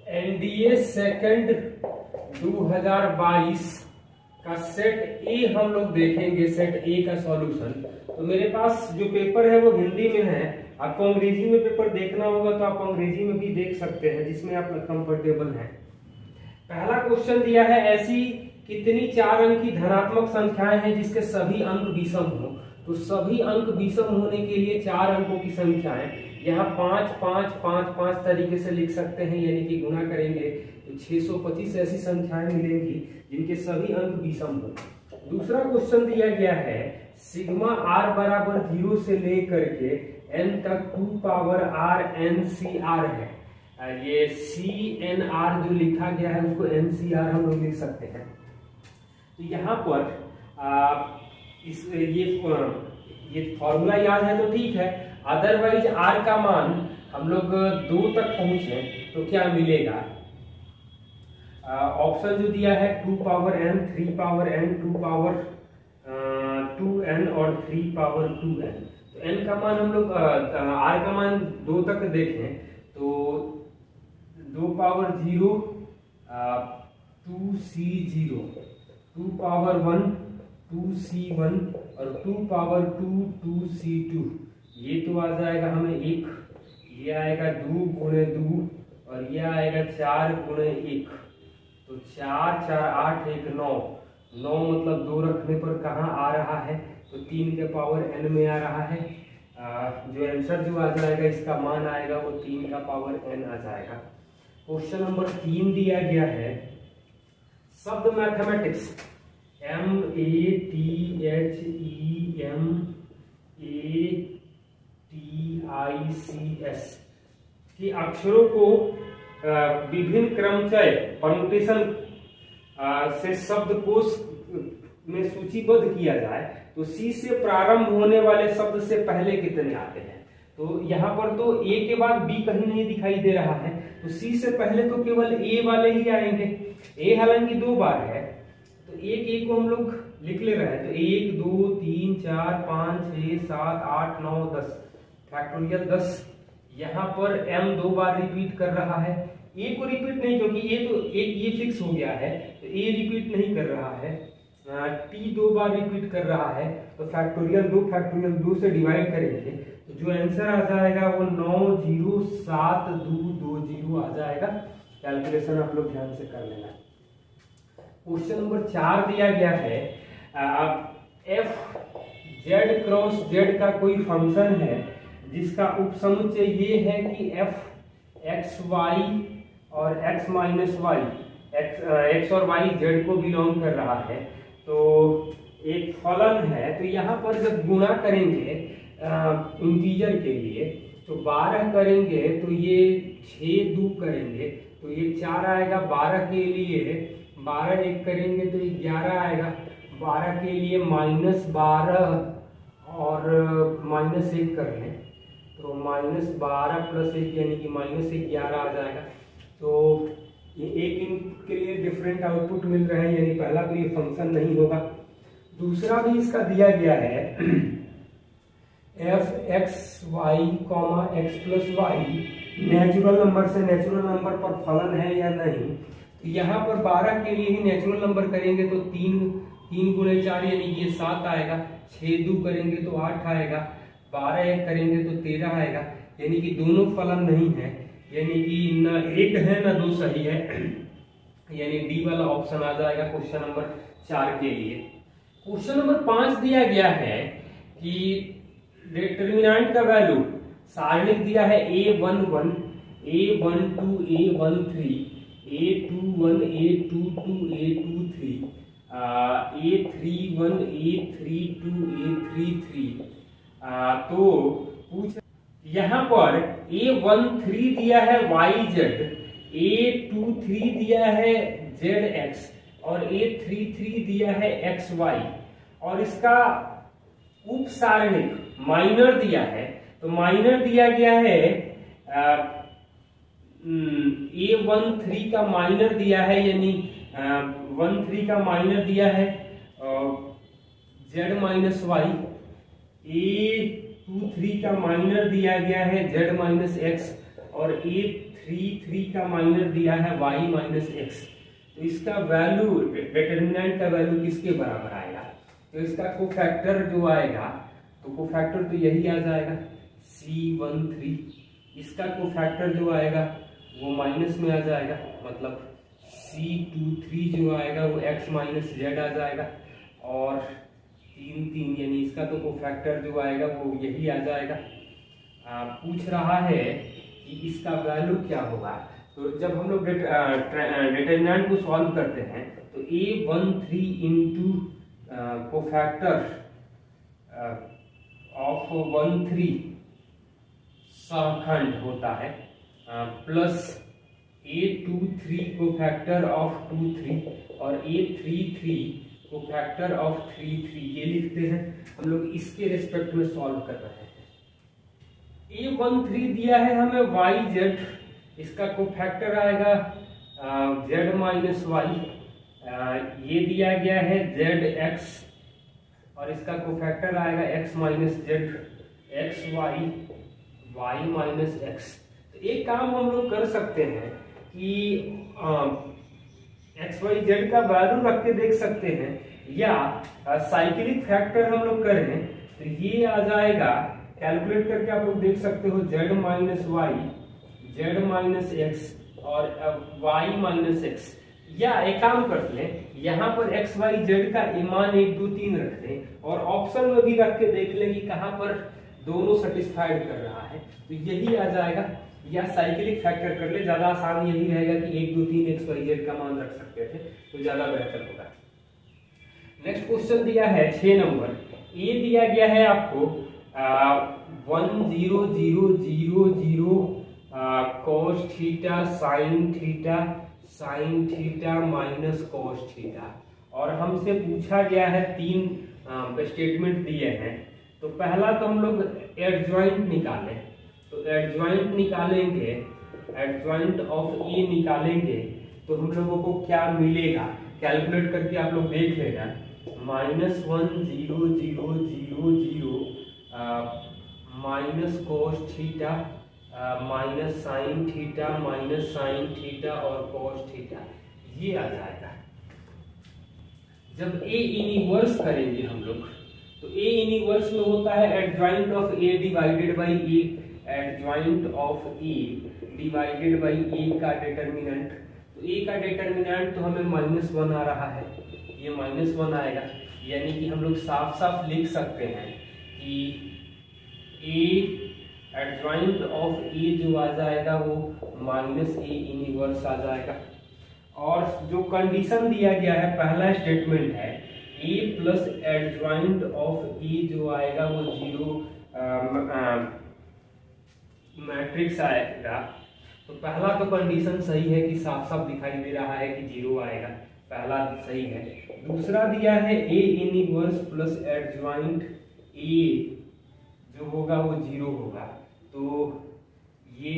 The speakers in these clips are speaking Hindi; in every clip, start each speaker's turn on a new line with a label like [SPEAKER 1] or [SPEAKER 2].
[SPEAKER 1] एनडीए सेकंड 2022 का सेट ए हम लोग देखेंगे, सेट ए का सॉल्यूशन। तो मेरे पास जो पेपर है वो हिंदी में है, आपको अंग्रेजी में पेपर देखना होगा तो आप अंग्रेजी में भी देख सकते हैं जिसमें आप कंफर्टेबल हैं। पहला क्वेश्चन दिया है, ऐसी कितनी 4 अंक की धनात्मक संख्याएं हैं जिसके सभी अंक विषम हो। तो सभी अंक विषम होने के लिए 4 अंकों की संख्याएं यहाँ 5 5 5 5 तरीके से लिख सकते हैं, यानी कि गुणा करेंगे तो 625 ऐसी संख्याएं मिलेंगी जिनके सभी अंक विषम हो। दूसरा क्वेश्चन दिया गया है, सिग्मा r बराबर 0 से लेकर के n तक 2 पावर r NCR है। ये CNR जो लिखा गया है उसको NCR हम लोग लिख सकते हैं। तो यहाँ पर ये फॉर्मूला याद है तो ठीक है, अदरवाइज r का मान हम लोग 2 तक पहुंचे तो क्या मिलेगा। ऑप्शन जो दिया है 2 power n, 3 power n, 2 power 2n और 3 पावर 2n। तो n का मान हम लोग r का मान 2 तक देखें तो 2 पावर 0 2c0, 2 पावर 1 2c1 और 2 पावर 2 2c2। ये तो आ जाएगा हमें 1, ये आएगा 2 गुणे 2 और ये आएगा 4 गुणे 1। तो 4 4 8 1 9, 9 मतलब 2 रखने पर कहाँ आ रहा है तो 3 के पावर n में आ रहा है। जो आंसर जो आ जाएगा इसका मान आएगा वो 3 का पावर n आ जाएगा। क्वेश्चन नंबर 3 दिया गया है, शब्द मैथमेटिक्स MATHEMATICS के अक्षरों को विभिन्न क्रमचय परमुटेशन से शब्दकोश में सूचीबद्ध किया जाए तो सी से प्रारंभ होने वाले शब्द से पहले कितने आते हैं। तो यहाँ पर तो ए के बाद बी कहीं नहीं दिखाई दे रहा है, तो सी से पहले तो केवल ए वाले ही आएंगे। ए हालांकि 2 बार है तो एक ए को हम लोग लिख ले रहे हैं, तो 1 2 3 4 5 6 7 8 9 10 फैक्टोरियल 10। यहाँ पर m 2 बार रिपीट कर रहा है, ए को रिपीट नहीं क्योंकि ए तो एक ये फिक्स हो गया है तो ए रिपीट नहीं कर रहा है। टी 2 बार रिपीट कर रहा है तो फैक्टोरियल 2 से डिवाइड करेंगे तो जो आंसर आ जाएगा वो 907220 आ जाएगा। कैलकुलेशन आप लोग ध्यान से कर लेना। क्वेश्चन नंबर 4 दिया गया है, एफ जेड क्रॉस जेड का कोई फंक्शन है जिसका उपसमुच्चय ये है कि एफ एक्स वाई और एक्स माइनस वाई, एक्स और वाई जेड को बिलोंग कर रहा है। तो एक फलन है, तो यहाँ पर जब गुणा करेंगे इंटीजर के लिए तो 12 करेंगे तो ये 6 2 करेंगे तो ये 4 आएगा। 12 के लिए 12 1 करेंगे तो 11 आएगा। 12 के लिए -12 और -1 कर लें तो -12 + 1 यानी कि -11 आ जाएगा। तो ये एक इनके लिए डिफरेंट आउटपुट मिल रहे हैं, यानी पहला तो ये फंक्शन नहीं होगा। दूसरा भी इसका दिया गया है F X Y comma X plus Y natural number से नेचुरल नंबर पर फलन है या नहीं। तो यहाँ पर 12 के लिए ही नेचुरल नंबर करेंगे तो 3 गुणे 4 यानी कि ये 7 आएगा। 6 2 करेंगे तो 8 आएगा। 12 1 करेंगे तो 13 आएगा, यानी कि दोनों फलन नहीं है, यानी कि न 1 है न 2 सही है, यानी डी वाला ऑप्शन आ जाएगा क्वेश्चन नंबर 4 के लिए। क्वेश्चन नंबर 5 दिया गया है कि डिटरमिनेंट का वैल्यू सारणिक दिया है A11 A12 A13 A21 A22 A23 A31 A32 A33। तो पूछ यहाँ पर A13 दिया है YZ, A23 दिया है ZX और A33 दिया है XY और इसका उप सारणिक माइनर दिया है। तो माइनर दिया गया है A13 का माइनर दिया है, यानी 13 का माइनर दिया है Z माइनस वाई। A23 का माइनर दिया गया है Z माइनस एक्स और A33 3 का माइनर दिया है y माइनस एक्स, तो इसका वैल्यू डिटर्मिनेंट का वैल्यू किसके बराबर आएगा? तो इसका कोफैक्टर जो आएगा, तो कोफैक्टर तो यही आ जाएगा C13। इसका कोफैक्टर जो आएगा वो माइनस में आ जाएगा, मतलब C23 जो आएगा वो x माइनस जेड आ जाएगा। और 3 यानी इसका तो कोफैक्टर जो आएगा वो यही आ जाएगा। पूछ रहा है कि इसका वैल्यू क्या होगा। तो जब हम लोग डिटर्मिनेंट को सॉल्व करते हैं तो A13 इंटू कोफैक्टर ऑफ 13 सहखंड होता है प्लस A23 कोफैक्टर ऑफ 23 और A33 कोफैक्टर ऑफ 33, ये लिखते हैं हम लोग। इसके रिस्पेक्ट में सॉल्व कर रहे हैं। A13 दिया है हमें YZ, इसका कोफैक्टर आएगा Z माइनस वाई। ये दिया गया है ZX और इसका कोफैक्टर आएगा x minus Z, X Y, Y minus X. तो एक काम हम लोग कर सकते हैं कि एक्स वाई जेड का वैल्यू रख के देख सकते हैं, या साइक्लिक फैक्टर हम लोग करें तो ये आ जाएगा, कैलकुलेट करके आप लोग देख सकते हो Z minus Y, Z minus X और वाई माइनस एक्स। या एक काम कर लें, यहाँ पर एक्स वाई जेड का मान 1 2 3 रख दें और ऑप्शन में भी रख के देख लें कि कहाँ पर दोनों सेटिस्फाइड कर रहा है, तो यही आ जाएगा। या साइक्लिक फैक्टर कर ले, ज्यादा आसान यही रहेगा कि 1 2 3 एक्स वाई जेड का मान रख सकते थे तो ज्यादा बेहतर होगा। नेक्स्ट क्वेश्चन दिया है 6 नंबर। ए दिया गया है आपको 1 0 0 0 0 cos theta sine theta minus cos theta, और हमसे पूछा गया है 3 स्टेटमेंट दिए हैं। तो पहला तो हम लोग एडजॉइंट निकालें, तो एडजॉइंट निकालेंगे, एडजॉइंट ऑफ ए निकालेंगे तो हम लोगों को क्या मिलेगा, कैलकुलेट करके आप लोग देख लेना। -1 0 0 0 0 minus cos theta minus sine theta और cos थीटा, ये आ जाएगा। जब ए इनवर्स करेंगे हम लोग, तो ए इनवर्स में होता है adjoint of A divided by A, adjoint of A divided by A का डिटर्मिनेंट। तो ए का डिटर्मिनेंट तो हमें -1 आ रहा है, ये -1 आएगा, यानी कि हम लोग साफ साफ लिख सकते हैं कि ए एडजॉइंट ऑफ ए जो आ जाएगा वो -a इनवर्स आ जाएगा। और जो कंडीशन दिया गया है, पहला स्टेटमेंट है a प्लस एडजॉइंट ऑफ ए जो आएगा वो 0 मैट्रिक्स आएगा। तो पहला तो कंडीशन सही है कि साफ साफ दिखाई दे रहा है कि 0 आएगा, पहला सही है। दूसरा दिया है a inverse plus adjoint A जो होगा वो 0 होगा। तो ये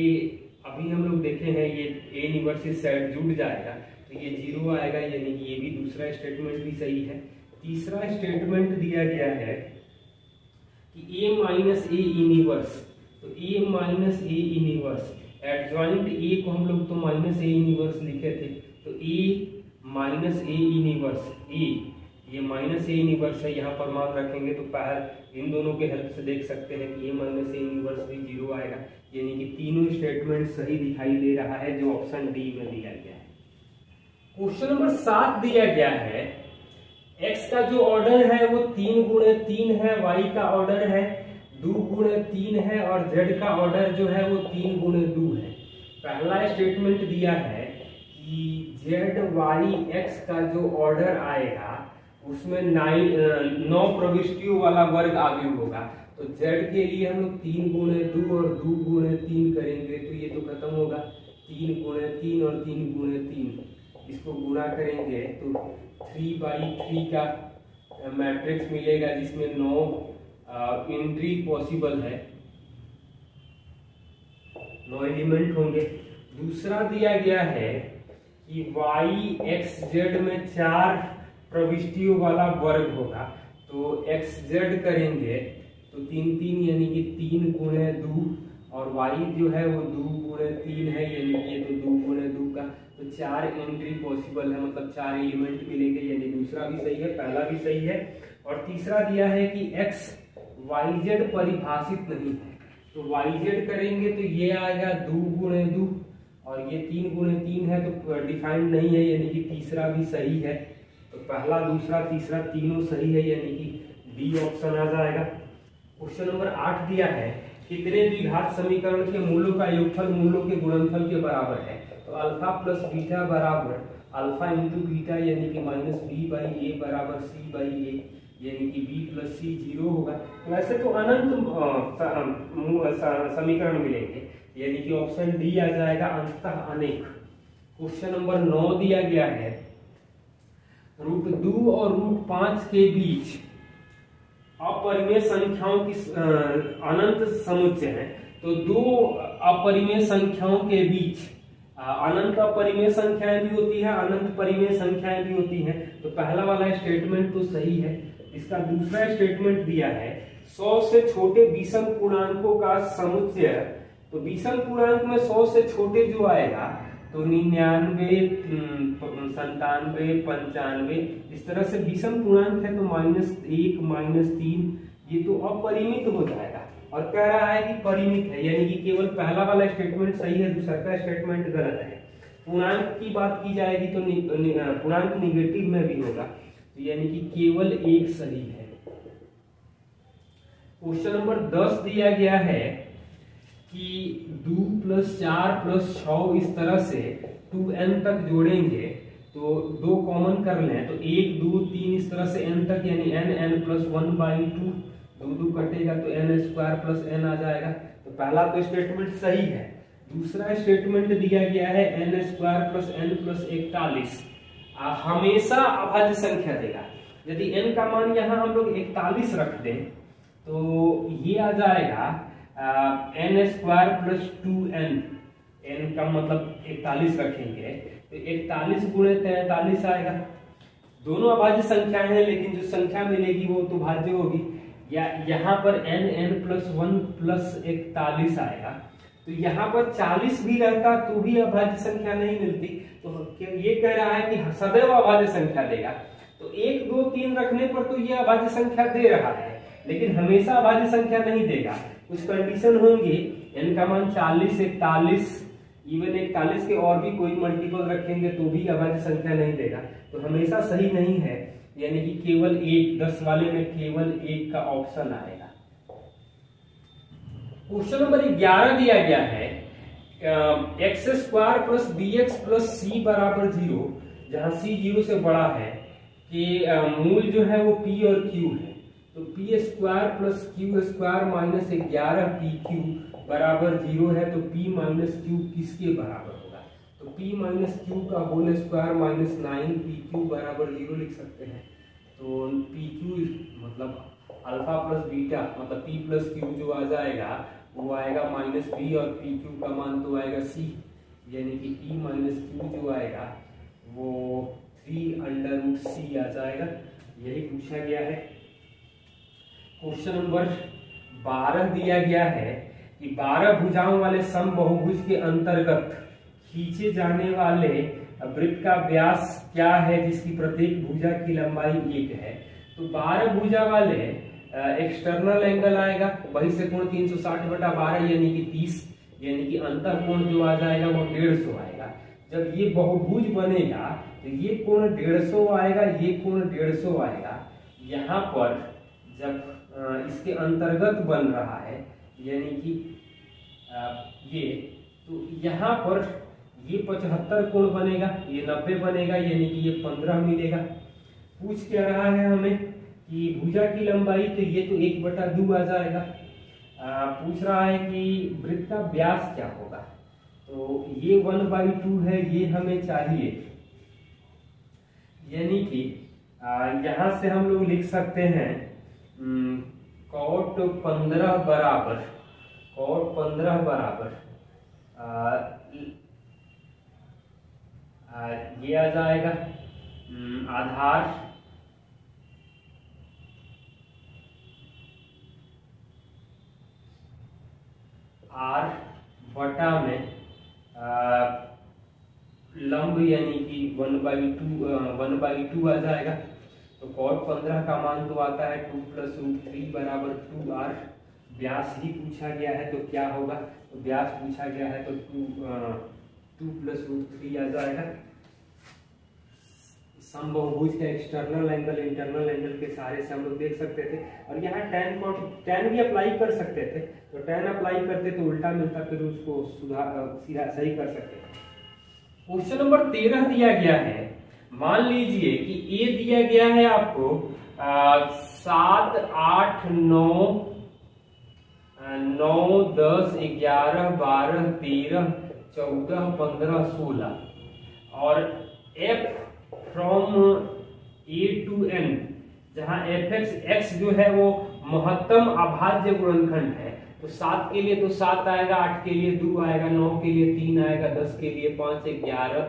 [SPEAKER 1] अभी हम लोग देखे हैं, ये ए इनवर्स से सेट जुड़ जाएगा तो ये 0 आएगा, यानी कि ये भी दूसरा स्टेटमेंट भी सही है। तीसरा स्टेटमेंट दिया गया है कि a माइनस ए इनवर्स, तो a minus A inverse, adjoint A को हम लोग तो -a इनवर्स लिखे थे, तो a माइनस ए इनवर्स, ये -a इनवर्स है, यहाँ पर मान रखेंगे तो पहले इन दोनों के हेल्प से देख सकते हैं कि a माइनस ए इनवर्स भी 0 आएगा, यानी कि तीनों स्टेटमेंट सही दिखाई दे रहा है जो ऑप्शन डी में दिया गया है। क्वेश्चन नंबर 7 दिया गया है, x का जो ऑर्डर है वो 3 गुणे 3 है, y का ऑर्डर है 2 गुणे 3 है और z का ऑर्डर जो है वो 3 गुणे 2 है। पहला स्टेटमेंट दिया है कि z y x का जो ऑर्डर आएगा उसमें 9 प्रविष्टियों वाला वर्ग आगे होगा। तो z के लिए हम लोग 3 गुणे 2 और 2 गुणे 3 करेंगे तो ये तो खत्म होगा, 3 गुणे 3 और 3 गुणे 3, इसको गुणा करेंगे तो 3/3 का मैट्रिक्स मिलेगा जिसमें 9 एंट्री पॉसिबल है, 9 एलिमेंट होंगे। दूसरा दिया गया है कि y x z में 4 प्रविष्टियों वाला वर्ग होगा, तो x z करेंगे तो 3 3 यानी कि 3 गुणे 2 और y जो है वो 2 गुणे 3 है, यानी कि ये तो 2 गुणे 2 का, तो 4 एंट्री पॉसिबल है, मतलब 4 एलिमेंट मिलेंगे, यानी दूसरा भी सही है, पहला भी सही है। और तीसरा दिया है कि x yz परिभाषित नहीं है, तो yz करेंगे तो ये आएगा 2 गुणे 2 और ये 3 गुणे 3 है, तो डिफाइंड नहीं है, यानी कि तीसरा भी सही है। तो पहला दूसरा तीसरा तीनों सही है, यानी कि डी ऑप्शन आ जाएगा। क्वेश्चन नंबर 8 दिया है कितने द्विघात समीकरण के मूलों का योगफल मूलों के गुणनफल के बराबर है, तो अल्फा प्लस बीटा बराबर अल्फा इंटू बीटा, यानी कि माइनस बी बाई ए बराबर सी बाई ए, यानी कि बी प्लस सी 0 होगा। वैसे तो अनंत समीकरण मिलेंगे, यानी कि ऑप्शन डी आ जाएगा अंततः अनेक। क्वेश्चन नंबर 9 दिया गया है √2 और √5 के बीच अपरिमेय संख्याओं की अनंत समुच्चय है, तो दो अपरिमेय संख्याओं के बीच अनंत अपरिमेय संख्याएं भी होती है, अनंत परिमेय संख्याएं भी होती हैं। तो पहला वाला स्टेटमेंट तो सही है। इसका दूसरा स्टेटमेंट दिया है 100 से छोटे विषम पूर्णांकों का समुच्चय, तो विषम पूर्णांक में 100 से छोटे जो आएगा तो 99, 97, 95, इस तरह से विषम पूर्णांक है, तो -1, -3, ये तो अपरिमित हो जाएगा। और कह रहा है कि परिमित है, यानी कि केवल पहला वाला स्टेटमेंट सही है, दूसरा का स्टेटमेंट गलत है। पूर्णांक की बात की जाएगी तो पूर्णांक निगेटिव में भी होगा, तो यानी कि केवल एक सही है। क्वेश्चन नंबर 10 दिया गया है कि 2 + 4 + 6 इस तरह से 2n तक जोड़ेंगे, तो 2 कॉमन कर लें तो 1, 2, 3 इस तरह से n तक, यानी n + 1/2, 2 कटेगा तो n² + n आ जाएगा। तो पहला तो स्टेटमेंट सही है। दूसरा स्टेटमेंट दिया गया है n² + n + 41 हमेशा अभाज्य संख्या देगा। यदि n का मान यहाँ हम लोग 41 रख दें तो ये आ जाएगा n² + 2n, n का मतलब 41 रखेंगे तो 41 गुणे 43 आएगा। दोनों अभाज्य संख्याएं हैं, लेकिन जो संख्या मिलेगी वो तो भाज्य होगी। या यहाँ पर n + 1 + 41 आएगा, तो यहाँ पर 40 भी रहता तो भी अभाज्य संख्या नहीं मिलती। तो ये कह रहा है कि सदैव अभाज्य संख्या देगा। तो 1, 2, 3 रखने पर तो ये अभाज्य संख्या दे रहा है, लेकिन हमेशा अभाज्य संख्या नहीं देगा। कुछ कंडीशन होंगी, n का मान 40, 41, इवन 41 के और भी कोई मल्टीपल रखेंगे तो भी अभाज्य संख्या नहीं देगा। तो हमेशा सही नहीं है, यानी कि केवल एक, 10 वाले में केवल एक का ऑप्शन आएगा। क्वेश्चन नंबर 11 दिया गया है x² + bx + c = 0, जहां c 0 से बड़ा है, कि मूल जो है वो p और q है। तो p² + q² - 11pq बराबर 0 है, तो p - q किसके बराबर होगा? तो p - q का होल स्क्वायर -9pq बराबर 0 लिख सकते हैं। तो pq मतलब अल्फा प्लस बीटा, मतलब p + q जो आ जाएगा वो आएगा -b, और pq का मान तो आएगा c, यानी कि p - q जो आएगा वो 3√c आ जाएगा। यही पूछा गया है। क्वेश्चन नंबर 12 दिया गया है कि 12 भुजाओं वाले समबाहुभुज के अंतर्गत खींचे जाने वाले वृत्त का व्यास क्या है, जिसकी प्रत्येक भुजा की लंबाई 1 है। तो 12 भुजा वाले एक्सटर्नल एंगल आएगा बहिष्ठ कोण 360/12, यानी कि 30, यानी कि अंतर कोण जो आ जाएगा वो 150 आएगा। जब ये बहुभुज बनेगा तो ये कोण 150 आएगा, ये कोण 150 आएगा। यहाँ पर जब इसके अंतर्गत बन रहा है, यानी कि ये, तो यहाँ पर ये 75 कोण बनेगा, ये 90 बनेगा, यानी कि ये 15 मिलेगा। पूछ क्या रहा है हमें कि भुजा की लंबाई, तो ये तो 1/2 आ जाएगा। पूछ रहा है कि वृत्त का व्यास क्या होगा, तो ये 1/2 है, ये हमें चाहिए, यानी कि यहाँ से हम लोग लिख सकते हैं cot 15 बराबर ये आ जाएगा आधार r/में लंब यानी कि 1/2 आ जाएगा। तो cot 15 का मान तो आता है 2 + √3 = 2r। व्यास ही पूछा गया है तो क्या होगा, तो व्यास पूछा गया है तो 2 + √3 आ जाएगा। समबाहुभुज का एक्सटर्नल एंगल इंटरनल एंगल के सहारे से हम लोग देख सकते थे। और यहाँ tan भी अप्लाई कर सकते थे, तो tan अप्लाई करते तो उल्टा मिलता, फिर उसको सीधा सही कर सकते थे। क्वेश्चन नंबर 13 दिया गया है। मान लीजिए कि ए दिया गया है आपको 7, 8, 9, 10, 11, 12, 13, 14, 15, 16 और f from a to n, जहां fx x जो है वो महत्तम अभाज्य गुणनखंड है। तो 7 के लिए तो 7 आएगा, 8 के लिए 2 आएगा, 9 के लिए 3 आएगा, 10 के लिए 5, 11,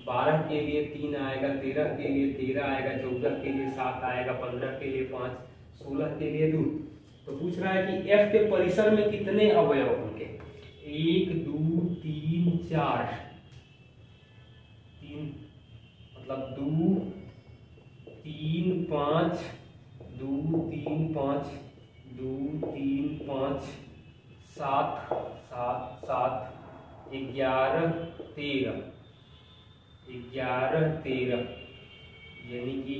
[SPEAKER 1] 12 के लिए 3 आएगा, 13 के लिए 13 आएगा, 14 के लिए 7 आएगा, 15 के लिए 5, 16 के लिए 2। तो पूछ रहा है कि f के परिसर में कितने अवयव होंगे। 1, 2, 3, 4, 3 मतलब 2, 3, 5, 2, 3, 5, 2, 3, 5, 7, 7, 7, 11, 13, 11, 13, यानी कि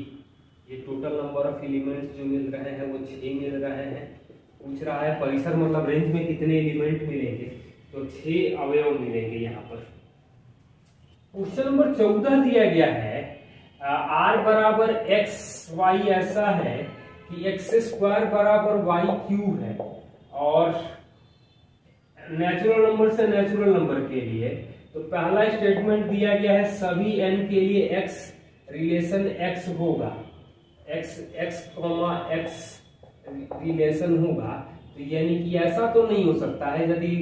[SPEAKER 1] ये टोटल नंबर ऑफ एलिमेंट्स जो मिल रहे हैं वो 6 मिल रहे हैं। पूछ रहा है परिसर मतलब रेंज में कितने एलिमेंट मिलेंगे, तो 6 अवयव मिलेंगे यहाँ पर। क्वेश्चन नंबर 14 दिया गया है r बराबर x y ऐसा है कि x² बराबर y³ है और नेचुरल नंबर से नेचुरल नंबर के लिए तो पहला स्टेटमेंट दिया गया है सभी n के लिए x रिलेशन x होगा, x, x रिलेशन होगा। तो यानी कि ऐसा तो नहीं हो सकता है यदि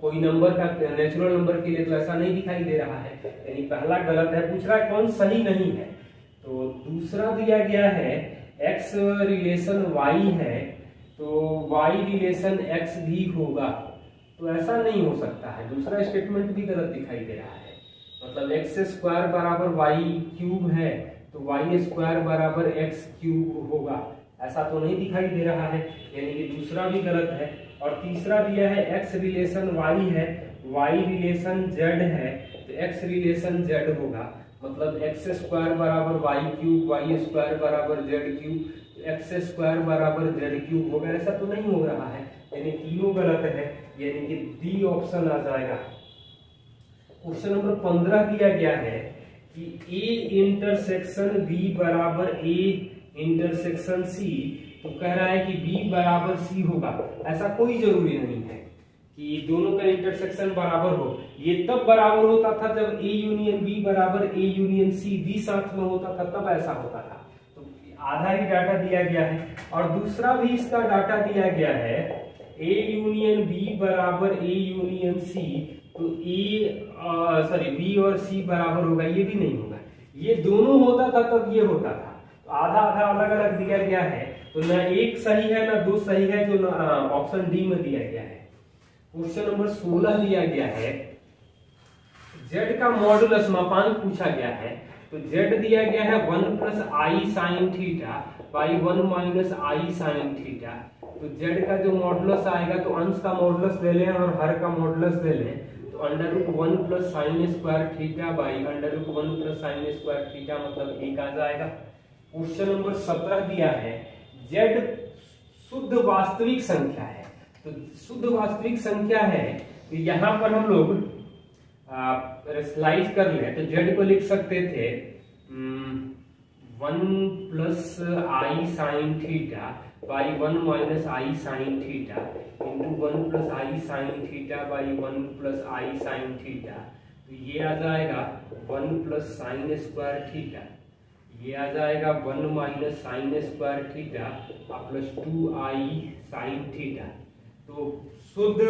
[SPEAKER 1] कोई नंबर का नेचुरल नंबर के लिए तो ऐसा नहीं दिखाई दे रहा है, यानी पहला गलत है। पूछ रहा है कौन सही नहीं है, तो दूसरा दिया गया है x रिलेशन y है तो y रिलेशन x भी होगा, तो ऐसा नहीं हो सकता है। दूसरा स्टेटमेंट भी गलत दिखाई दे रहा है, मतलब x² बराबर y³ है तो y² बराबर x³ होगा, ऐसा तो नहीं दिखाई दे रहा है, यानी कि दूसरा भी गलत है। और तीसरा दिया है x रिलेशन y है, y रिलेशन z है तो x रिलेशन z होगा, मतलब x² बराबर y³ y² बराबर z³ x² बराबर z³ होगा, ऐसा तो नहीं हो रहा है, यानी तीनों गलत है, यानी कि डी ऑप्शन आ जाएगा। क्वेश्चन नंबर 15 दिया गया है कि a इंटरसेक्शन b बराबर a इंटरसेक्शन c, तो कह रहा है कि b बराबर c होगा। ऐसा कोई जरूरी नहीं है कि दोनों का इंटरसेक्शन बराबर हो, ये तब बराबर होता था जब a यूनियन b बराबर a यूनियन c भी साथ में होता था, तब ऐसा होता था। तो आधा ही डाटा दिया गया है और दूसरा भी इसका डाटा दिया गया है a यूनियन b बराबर a यूनियन c, तो b और c बराबर होगा, ये भी नहीं होगा। ये दोनों होता था तब ये होता था, तो आधा आधा अलग अलग दिया गया है, तो ना एक सही है ना दो सही है, जो ऑप्शन डी में दिया गया है। क्वेश्चन नंबर 16 दिया गया है z का मॉडुलस मापांक पूछा गया है, तो z दिया गया है 1 + i sin theta by 1 - i sin theta. तो z का जो मॉडुलस आएगा तो अंश का मॉडुलस ले लें और हर का मॉडुलस ले लें, तो √1 + sin² theta by √1 + sin² theta मतलब 1 आ जाएगा। क्वेश्चन नंबर 17 दिया है z शुद्ध वास्तविक संख्या है, तो शुद्ध वास्तविक संख्या है तो यहाँ पर हम लोग स्लाइड कर ले, तो z को लिख सकते थे 1 + i sin theta by 1 - i sin theta into 1 + i sin theta by 1 + i sin theta, तो ये आ जाएगा 1 + sin² थीटा, ये आ जाएगा 1 - sin² theta plus 2i sin theta. तो शुद्ध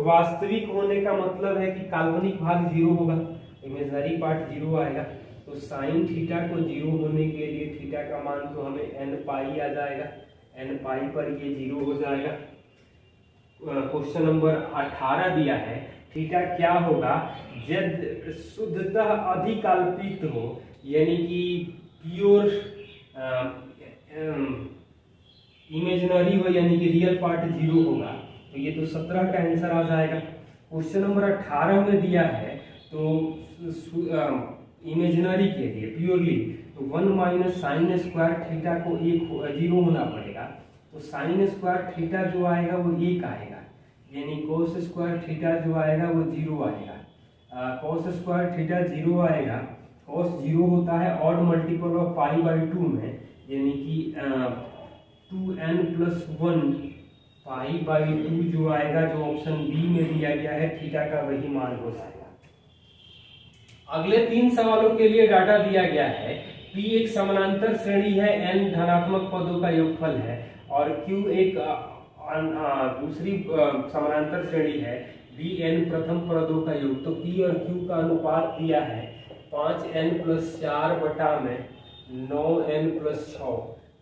[SPEAKER 1] वास्तविक होने का मतलब है कि काल्पनिक भाग 0 होगा, इमेजिनरी पार्ट 0 आएगा, तो साइन थीटा को 0 होने के लिए थीटा का मान तो हमें n π आ जाएगा, n π पर ये 0 हो जाएगा। क्वेश्चन नंबर 18 दिया है थीटा क्या होगा जब शुद्धतः अधिकल्पित हो, यानी कि प्योर इमेजिनरी हो, यानी कि रियल पार्ट 0 होगा। तो ये तो 17 का आंसर आ जाएगा। क्वेश्चन नंबर 18 में दिया है तो इमेजिनरी के लिए प्योरली तो 1 माइनस साइन स्क्वायर थीटा को 0 होना पड़ेगा। तो साइन स्क्वायर थीटा जो आएगा वो 1 आएगा, यानी कोस स्क्वायर थीटा जो आएगा वो 0 आएगा। कोस स्क्वायर थीटा 0 आएगा। कोस 0 होता है ऑड मल्टीपल ऑफ π/2 में, यानी कि 2n+1 π/2 जो आएगा, जो ऑप्शन बी में दिया गया है, थीटा का वही मान हो जाएगा। अगले 3 सवालों के लिए डाटा दिया गया है। P एक समानांतर श्रेणी है, n धनात्मक पदों का योगफल है, और Q एक दूसरी समानांतर श्रेणी है, Bn प्रथम पदों का योग। तो P और Q का अनुपात दिया है 5n+4 बटा में 9n+6।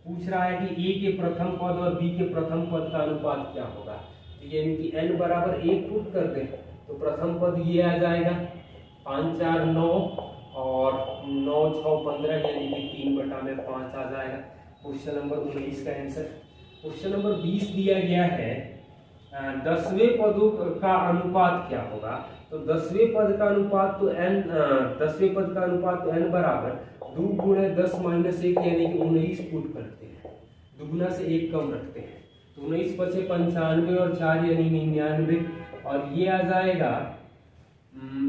[SPEAKER 1] पूछ रहा है कि A के प्रथम पद और B के प्रथम पद का अनुपात क्या होगा। तो यानी कि n बराबर 1 पुट कर दें तो प्रथम पद ये आ जाएगा 5 4 9 और 9 6 15, यानी कि 3/5 आ जाएगा। क्वेश्चन नंबर 19 का आंसर। क्वेश्चन नंबर 20 दिया गया है 10वें पदों का अनुपात क्या होगा। तो 10वें पद का अनुपात तो n 10वें पद का अनुपात तो n बराबर 2 × 10 - 1, यानी कि 19 पुट करते हैं, दुगुना से 1 कम रखते हैं। तो 19 × 5 = 95 और 4 यानी 99, और ये आ जाएगा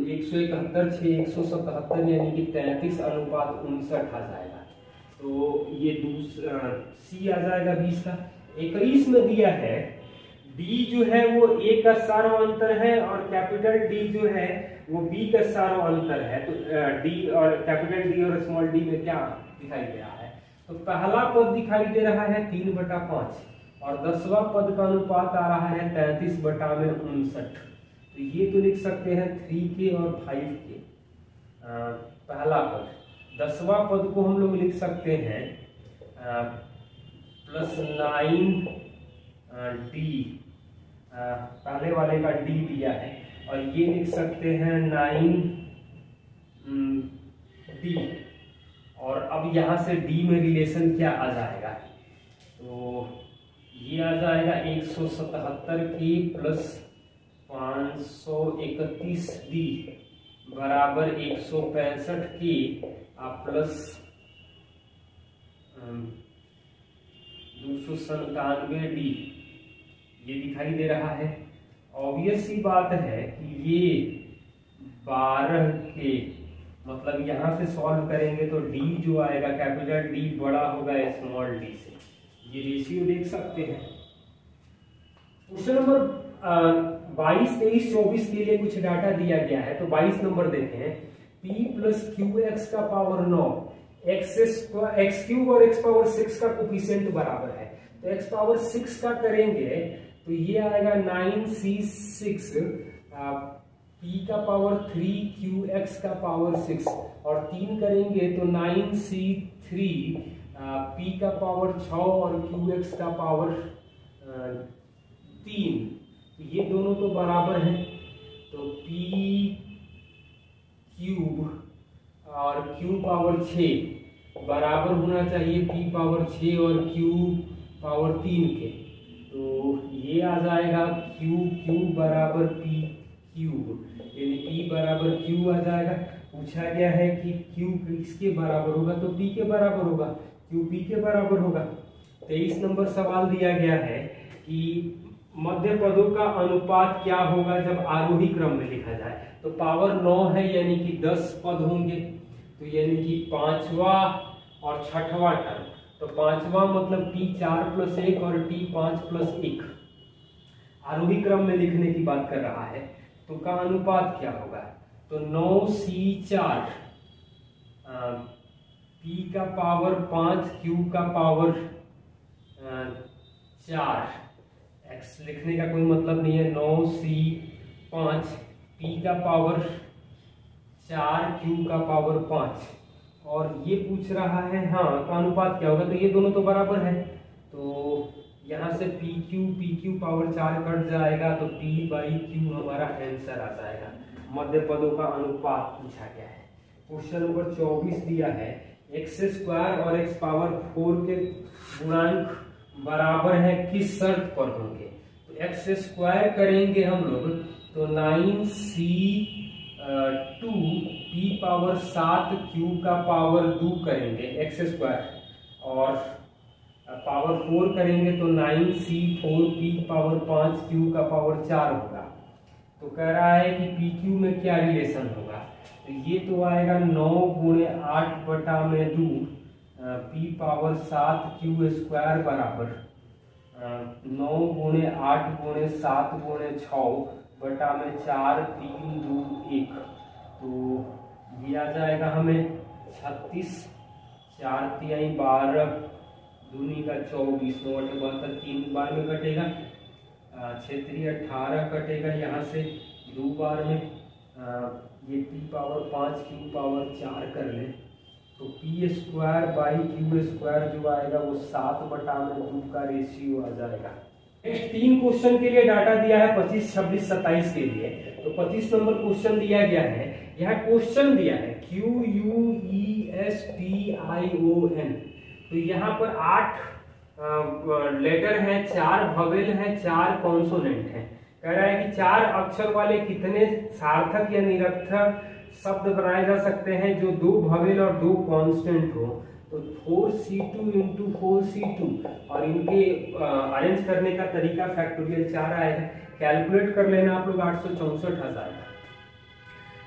[SPEAKER 1] 171 6 177, यानी कि 33:59 आ जाएगा। तो ये सी आ जाएगा 20 का। 21 में दिया है D जो है वो A का सार्वअंतर है और कैपिटल D जो है वो B का सार्वअंतर है। तो D और कैपिटल D और स्मॉल d में क्या दिखाई दे रहा है। तो पहला पद दिखाई दे रहा है 3/5 और 10वां पद का अनुपात आ रहा है 33/59। तो ये तो लिख सकते हैं 3k और 5k पहला पद। 10वां पद को हम लोग लिख सकते हैं +9d, पहले वाले का d दिया है, और ये लिख सकते हैं 9d। और अब यहाँ से d में रिलेशन क्या आ जाएगा, तो ये आ जाएगा 177k + 531d बराबर 165k प्लस 297d, ये दिखाई दे रहा है। ऑब्वियस सी बात है कि ये 12k, मतलब यहाँ से सॉल्व करेंगे तो d जो आएगा कैपिटल D बड़ा होगा स्मॉल d से, ये रेशियो देख सकते हैं। क्वेश्चन नंबर 22 23 24 के लिए कुछ डाटा दिया गया है। तो 22 नंबर देखें, p + qx का पावर 9, x³ और x⁻6 का कोफिशिएंट बराबर है। तो x⁻6 का करेंगे तो ये आएगा 9c6 p का पावर 3 qx का पावर 6, और 3 करेंगे तो 9c3 p का पावर 6 और qx का पावर 3। ये दोनों तो बराबर हैं, तो p³ और q पावर 6 बराबर होना चाहिए p⁻6 और q⁻3 के। तो ये आ जाएगा q³ बराबर p³, यानी p बराबर q आ जाएगा। पूछा गया है कि q किसके बराबर होगा, तो p के बराबर होगा, q p के बराबर होगा। 23 नंबर सवाल दिया गया है कि मध्य पदों का अनुपात क्या होगा जब आरोही क्रम में लिखा जाए। तो पावर 9 है, यानी कि 10 पद होंगे, तो यानी कि 5वां और 6वां टर्म। तो 5वां मतलब t4 + 1 और t5 + 1 आरोही क्रम में लिखने की बात कर रहा है। तो का अनुपात क्या होगा, तो 9c4 p का पावर 5 q का पावर 4, x लिखने का कोई मतलब नहीं है। 9c5 p का पावर 4 q का पावर 5, और ये पूछ रहा है हाँ का अनुपात क्या होगा, तो ये दोनों तो बराबर है, तो यहाँ से पी क्यू पावर 4 कट जाएगा तो P/Q हमारा आंसर आ जाएगा। मध्य पदों का अनुपात पूछा गया है। क्वेश्चन नंबर 24 दिया है x² और x पावर 4 के गुणांक बराबर है किस शर्त पर होंगे। तो x² करेंगे हम लोग तो 9c 2 p पावर 7 q का पावर 2 करेंगे x² और पावर 4 करेंगे तो 9c 4 p पावर 5 q का पावर 4 होगा। तो कह रहा है कि pq में क्या रिलेशन होगा। तो ये तो आएगा 9 गुणे 8 बटा में 2 p पावर 7 q² बराबर 9 गुणे 8 गुणे 7 गुणे 6 बटा में 4 3 2 1। तो ये आ जाएगा हमें 36 4 तिहाई 12 दूनी का 24 9 72 3 बार में कटेगा 6 18 कटेगा यहाँ से 2 बार में ये p पावर 5 q पावर 4 कर ले तो p²/q² जो आएगा वो 7 बटा में 2 का रेशियो आ जाएगा। नेक्स्ट 3 क्वेश्चन के लिए डाटा दिया है 25 26 27 के लिए। तो 25 नंबर क्वेश्चन दिया गया है। यह क्वेश्चन दिया है QUESTION। तो यहाँ पर 8 लेटर हैं, 4 वोवेल हैं, 4 कॉन्सोनेंट हैं। कह रहा है कि 4 अक्षर वाले कितने सार्थक या निरर्थक शब्द बनाए जा सकते हैं जो 2 वोवेल और 2 कांस्टेंट हो। तो 4c2 इंटू 4c2 और इनके अरेंज करने का तरीका फैक्टोरियल 4 आएगा। कैलकुलेट कर लेना आप लोग 864 आ जाएगा।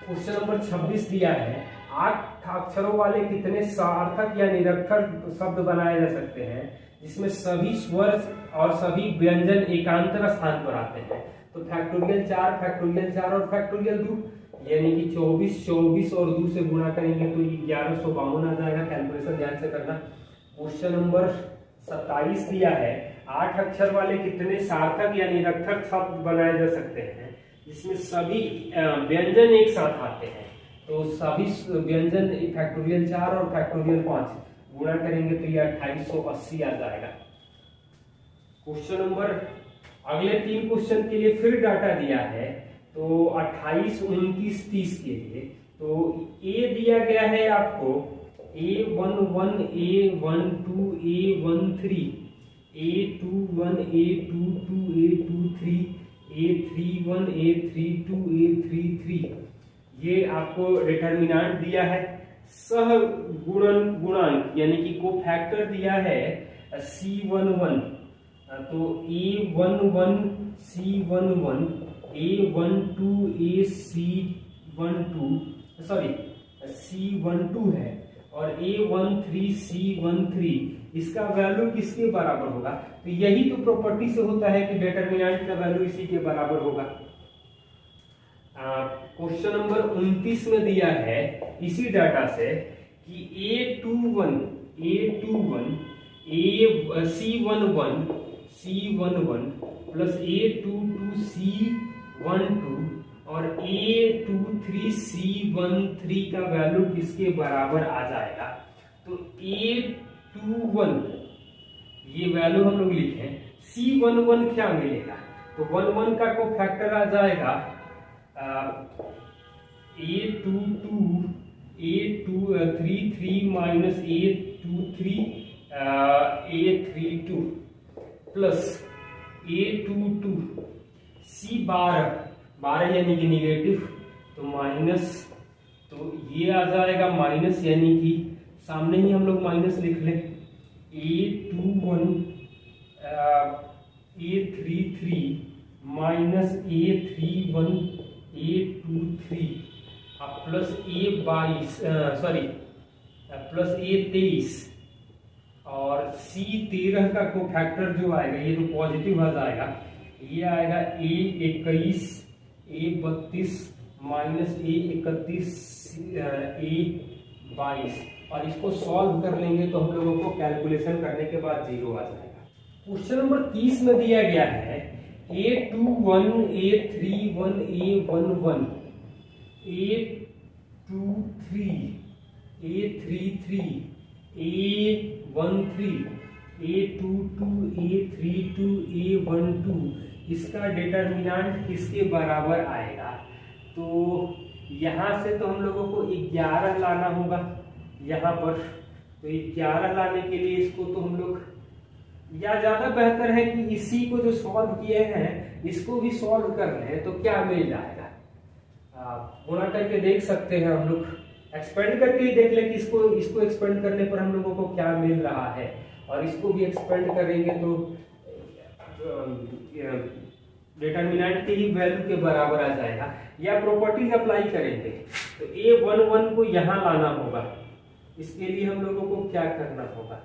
[SPEAKER 1] क्वेश्चन नंबर 26 दिया है 8 अक्षरों वाले कितने सार्थक या निरर्थक शब्द बनाए जा सकते हैं जिसमें सभी स्वर और सभी व्यंजन एकांतर स्थान पर आते हैं। तो फैक्टोरियल 4 और फैक्टोरियल 2 यानी कि 24 और 2 से गुणा करेंगे तो 1152 आ जाएगा। कैलकुलेशन ध्यान से करना। क्वेश्चन नंबर 27 दिया है 8 अक्षर वाले कितने सार्थक या निरर्थक शब्द बनाए जा सकते हैं जिसमें सभी व्यंजन एक साथ आते हैं। तो सभी व्यंजन फैक्टोरियल 4 और फैक्टोरियल 5 गुणा करेंगे तो ये 2880 आ जाएगा। क्वेश्चन नंबर अगले 3 क्वेश्चन के लिए फिर डाटा दिया है तो 28 29 30 के लिए। तो ए दिया गया है आपको A11 A12 A13 A21 A22 A23 A31 A32 A33 ये आपको डिटर्मिनेंट दिया है। सह गुणक यानी कि कोफैक्टर दिया है C11। तो A11 C11 A12 C12 है और A13 C13 इसका वैल्यू किसके बराबर होगा। तो यही तो प्रॉपर्टी से होता है कि डिटर्मिनेंट का वैल्यू इसी के बराबर होगा। क्वेश्चन नंबर 29 में दिया है इसी डाटा से कि A21 C11 plus A22 C12 और A23 C13 का वैल्यू किसके बराबर आ जाएगा। तो A21 ये वैल्यू हम लोग लिखे C11 क्या मिलेगा। तो 11 का कोफैक्टर आ जाएगा A33 minus A32 plus A22 C12 यानी कि निगेटिव तो माइनस। तो ये आ जाएगा माइनस यानी कि सामने ही हम लोग माइनस लिख लें A21 A33 minus A31 A23 plus plus A23 और C13 का कोफैक्टर जो आएगा ये तो पॉजिटिव आ जाएगा। ये आएगा A21 A32 minus A31 A22 और इसको सॉल्व कर लेंगे तो हम लोगों को कैलकुलेशन करने के बाद 0 आ जाएगा। क्वेश्चन नंबर 30 में दिया गया है A21 A31 A11 A23 A33 A13 A22 A32 A12 इसका डिटर्मिनेंट किसके बराबर आएगा? तो यहाँ से तो हम लोगों को 11 लाना होगा यहाँ पर। तो 11 लाने के लिए इसको तो हम लोग, या ज्यादा बेहतर है कि इसी को जो सॉल्व किए हैं इसको भी सॉल्व कर लें, तो क्या मिल जाएगा? गुणा करके देख सकते हैं हम लोग, एक्सपेंड करके ही देख लें कि इसको एक्सपेंड करने पर हम लोगों को क्या मिल रहा है, और इसको भी एक्सपेंड करेंगे तो डिटर्मिनेंट की ही वैल्यू के बराबर आ जाएगा। या प्रॉपर्टीज अप्लाई करेंगे तो A11 को यहाँ लाना होगा। इसके लिए हम लोगों को क्या करना होगा?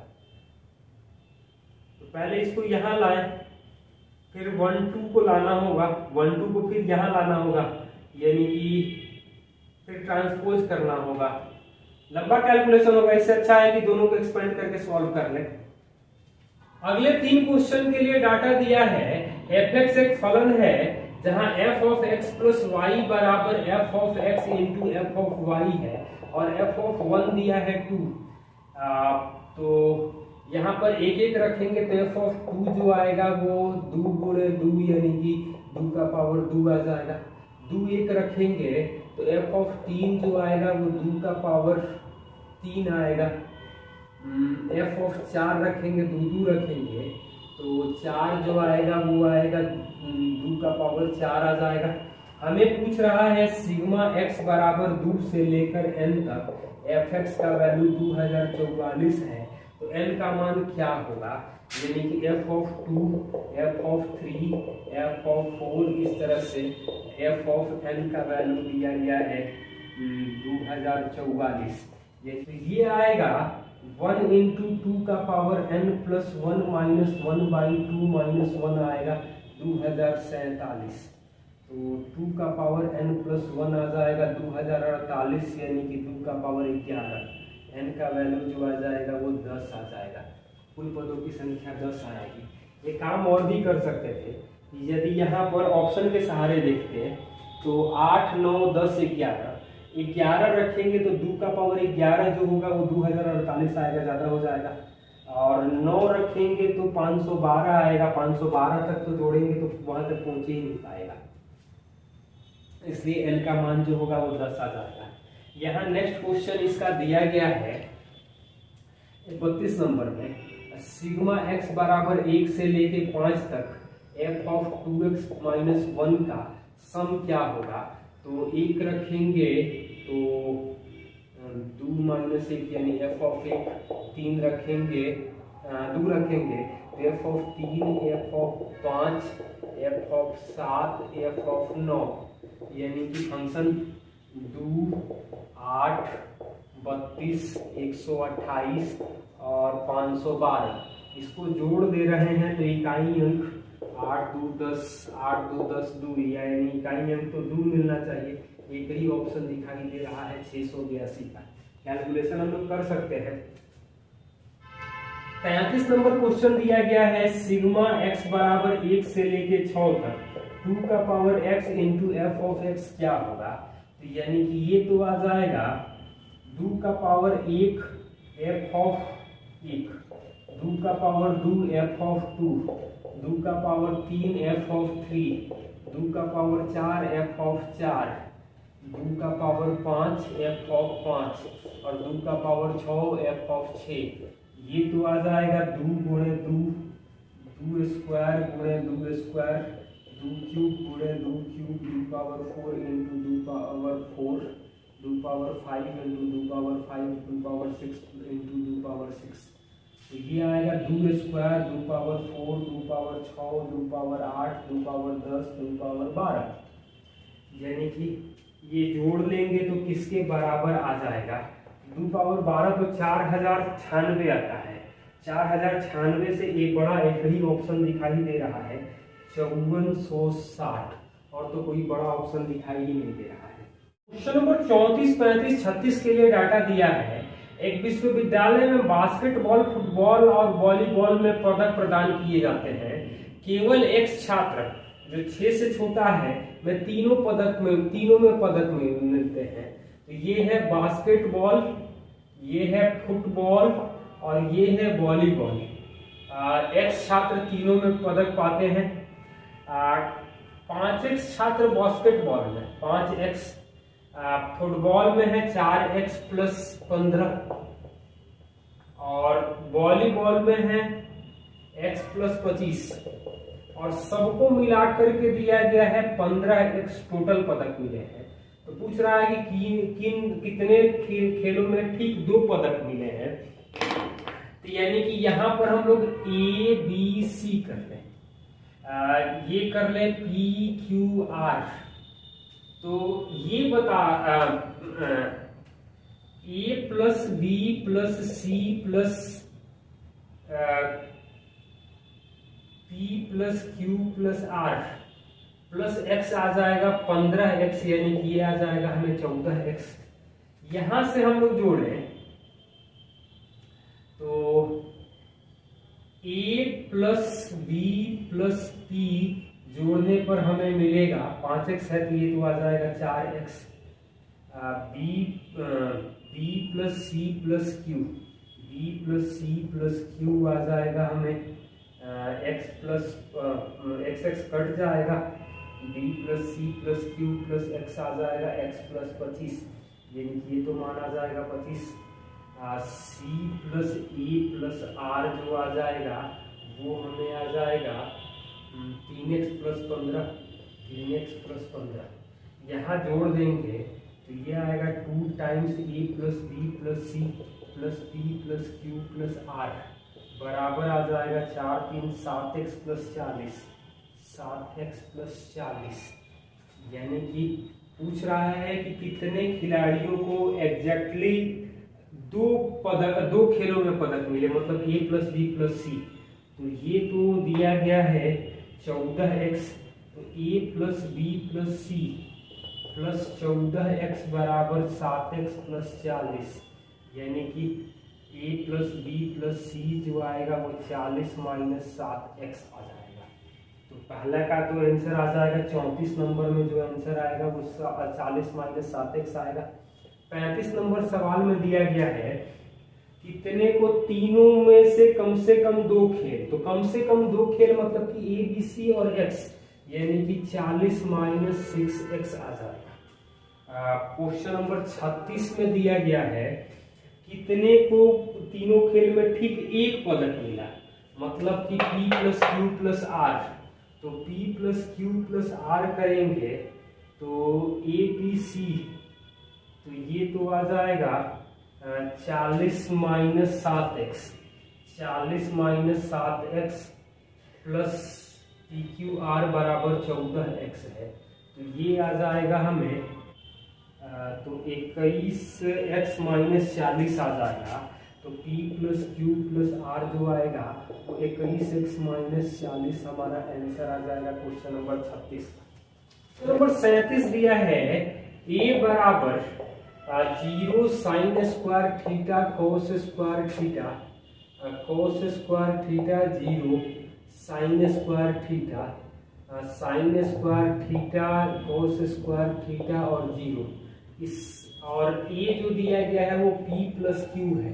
[SPEAKER 1] तो पहले इसको यहाँ लाएं, फिर 12 को लाना होगा, 12 को फिर यहाँ लाना होगा, यानी कि फिर ट्रांसपोज करना होगा। लंबा कैलकुलेशन होगा, इससे अच्छा है कि दोनों को एक्सपेंड करके सॉल्व कर लें। अगले 3 क्वेश्चन के लिए डाटा दिया है। fx एक फलन है जहां f of x plus Y बराबर f of x into f of y है, और f ऑफ 1 दिया है 2। तो यहाँ पर एक एक रखेंगे तो f ऑफ 2 जो आएगा वो 2 गुणे 2 यानी कि 2 का पावर 2 आ जाएगा। 2 एक रखेंगे तो f ऑफ 3 जो आएगा वो 2 का पावर 3 आएगा। f ऑफ 4 रखेंगे, 2 रखेंगे तो 4 जो आएगा वो आएगा 2 का पावर 4 आ जाएगा। हमें पूछ रहा है सिग्मा x बराबर 2 से लेकर n तक fx का वैल्यू 2044 है, तो n का मान क्या होगा? यानी कि f of 2, f of 3, f of 4, इस तरह से f ऑफ n का वैल्यू दिया गया है 2044। ये आएगा 1 इंटू 2 का power n plus 1 minus 1/2 minus 1 आएगा 2047। तो 2 का पावर n प्लस 1 आ जाएगा 2048, यानी कि 2 का पावर 11। n का वैल्यू जो आ जाएगा वो 10 आ जाएगा। कुल पदों की संख्या 10 आएगी। ये काम और भी कर सकते थे, यदि यहाँ पर ऑप्शन के सहारे देखते हैं तो 8, 9, 10, 11 रखेंगे तो 2 का पावर 11 जो होगा वो 2048 आएगा, ज़्यादा हो जाएगा। और 9 रखेंगे तो 512 आएगा, 512 तक तो जोड़ेंगे तो वहां तक पहुंच ही नहीं पाएगा, इसलिए n का मान जो होगा वो 10 आ जाएगा। यहाँ नेक्स्ट क्वेश्चन इसका दिया गया है 32 नंबर में, सिग्मा x बराबर 1 से लेके 5 तक f ऑफ 2x माइनस 1 का सम क्या होगा? तो 1 रखेंगे तो 2 माइनस 1 यानी f ऑफ 1, 3 रखेंगे 2 रखेंगे तो f of 3, f of 5, f of 7, f of 9, यानी कि फंक्शन 2, 8, 32, 128 और 512 इसको जोड़ दे रहे हैं तो इकाई अंक 8, 2, 10, 8, 2, 10, 2, यानी इकाई अंक तो 2 मिलना चाहिए। एक ही ऑप्शन दिखाई दे रहा है 682 का। कैलकुलेशन हम लोग कर सकते हैं। 33 नंबर क्वेश्चन दिया गया है, सिग्मा x बराबर 1 से लेके 6 तक 2 का power x into F of x क्या होगा? तो यानी कि ये तो आ जाएगा 2 का पावर 1 f ऑफ 1, 2 का पावर 2 f ऑफ 2, 2 का पावर 3 f ऑफ 3, 2 का पावर 4 f ऑफ 4, 2 का पावर 5 f ऑफ 5 और 2 का पावर 6 f ऑफ 6। ये तो आ जाएगा 2 गुणे 2, 2 स्क्वायर गुणे 2 स्क्वायर, 2 क्यूब गुणे 2 cube, 2 power 4 into 2 power 4, 2 power 5 into 2 power 5, 2 power 6 into 2 power 6। तो ये आएगा 2 square, 2 power 4, 2 power 6, 2 power 8, 2 power 10, 2 power 12, यानी कि ये जोड़ लेंगे तो किसके बराबर आ जाएगा? 2 पावर 12 तो 4096 आता है। 4096 से एक बड़ा एक ही ऑप्शन दिखाई दे रहा है 5460, और तो कोई बड़ा ऑप्शन दिखाई ही नहीं दे रहा है। क्वेश्चन नंबर 34, 35, 36 के लिए डाटा दिया है। एक विश्वविद्यालय में बास्केटबॉल, फुटबॉल और वॉलीबॉल में पदक प्रदान किए जाते हैं। केवल एक छात्र जो 6 से छोटा है वह तीनों में पदक में मिलते हैं। तो ये है बास्केटबॉल, ये है फुटबॉल और ये है वॉलीबॉल। x छात्र तीनों में पदक पाते हैं। 5x छात्र बास्केटबॉल में, 5x फुटबॉल में है, 4x प्लस 15 और वॉलीबॉल में है x प्लस 25 और सबको मिलाकर के दिया गया है 15x टोटल पदक मिले हैं। तो पूछ रहा है कि कितने खेलों में ठीक 2 पदक मिले हैं। तो यानी कि यहाँ पर हम लोग A B C कर लें, ये कर ले P Q R। तो ये बता A plus B plus C plus P plus Q plus R plus x आ जाएगा 15x, यानी कि ये आ जाएगा हमें 14x। यहां से हम लोग जोड़ें तो A plus B plus P जोड़ने पर हमें मिलेगा 5x है तो ये तो आ जाएगा 4x। B plus C plus Q, B plus C plus Q आ जाएगा हमें x प्लस x कट जाएगा, B plus C plus Q plus x आ जाएगा x प्लस 25, यानी कि ये तो मान आ जाएगा 25। C plus A plus R जो आ जाएगा वो हमें आ जाएगा 3x प्लस 15, 3x प्लस 15। यहाँ जोड़ देंगे तो ये आएगा 2 times A plus B plus C plus P plus Q plus R बराबर आ जाएगा 4 3 7x प्लस 40, 7x प्लस 40। यानी कि पूछ रहा है कि कितने खिलाड़ियों को एग्जैक्टली 2 खेलों में पदक मिले, मतलब A plus B plus C। तो ये तो दिया गया है 14x, तो A plus B plus C plus 14x बराबर 7x प्लस 40, यानी कि A plus B plus C जो आएगा वो 40 माइनस 7x आ जाएगा। तो पहला का तो आंसर आ जाएगा 34 नंबर में जो आंसर आएगा वो 40 माइनस 7x आएगा। 35 नंबर सवाल में दिया गया है कितने को तीनों में से कम 2 खेल, तो कम से कम 2 खेल मतलब कि A B C और x, यानी कि 40 माइनस 6x आ जाएगा। क्वेश्चन नंबर 36 में दिया गया है कितने को तीनों खेल में ठीक 1 पदक मिला, मतलब कि P plus Q plus R। तो P plus Q plus R करेंगे तो A B C, तो ये तो आ जाएगा 40 minus 7x, 40 minus 7x plus PQR बराबर 14x है। तो ये आ जाएगा हमें तो 21x माइनस 40 आ जाएगा। तो P plus Q plus R जो आएगा वो 21x माइनस 40 हमारा आंसर आ जाएगा क्वेश्चन नंबर 36। नंबर 37 दिया है A बराबर 0 sine square theta cos square theta, cos square theta 0 sine square theta, sine square theta cos square theta और 0। इस और A जो दिया गया है वो P प्लस Q है।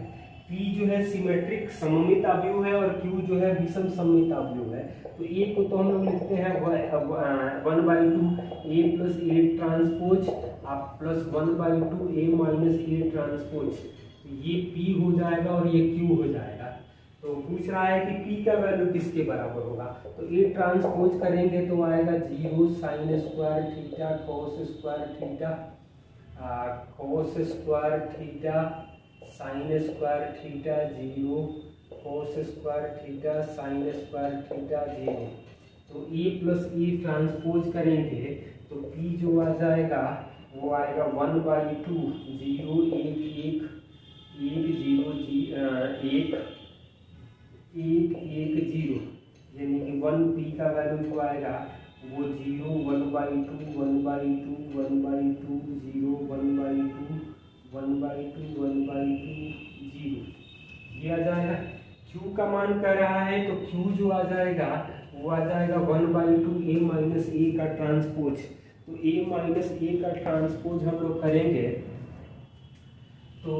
[SPEAKER 1] P जो है सिमेट्रिक सममित अवयव है और Q जो है विषम सममित अवयव है। तो A को तो हम लोग लिखते हैं 1/2 A plus A transpose plus 1/2 A minus A transpose. तो ये P हो जाएगा और ये Q हो जाएगा। तो पूछ रहा है कि P का वैल्यू किसके बराबर होगा, तो A ट्रांसपोज करेंगे तो आएगा 0 sine square theta cos square theta, cos square theta sine square theta 0 cos square theta sine square theta 0। तो A प्लस A ट्रांसपोज करेंगे तो P जो आ जाएगा वो आएगा 1/2 0 1 1 0 1 1 0, यानी कि 1P का वैल्यू जो आएगा वो 0 1/2 1/2 1/2 0 1/2 1/2 1/2 0, ये आ जाएगा। Q का मान कर रहा है तो Q जो आ जाएगा वो आ जाएगा 1/2 A माइनस A का ट्रांसपोज। तो A माइनस A का ट्रांसपोज हम लोग करेंगे तो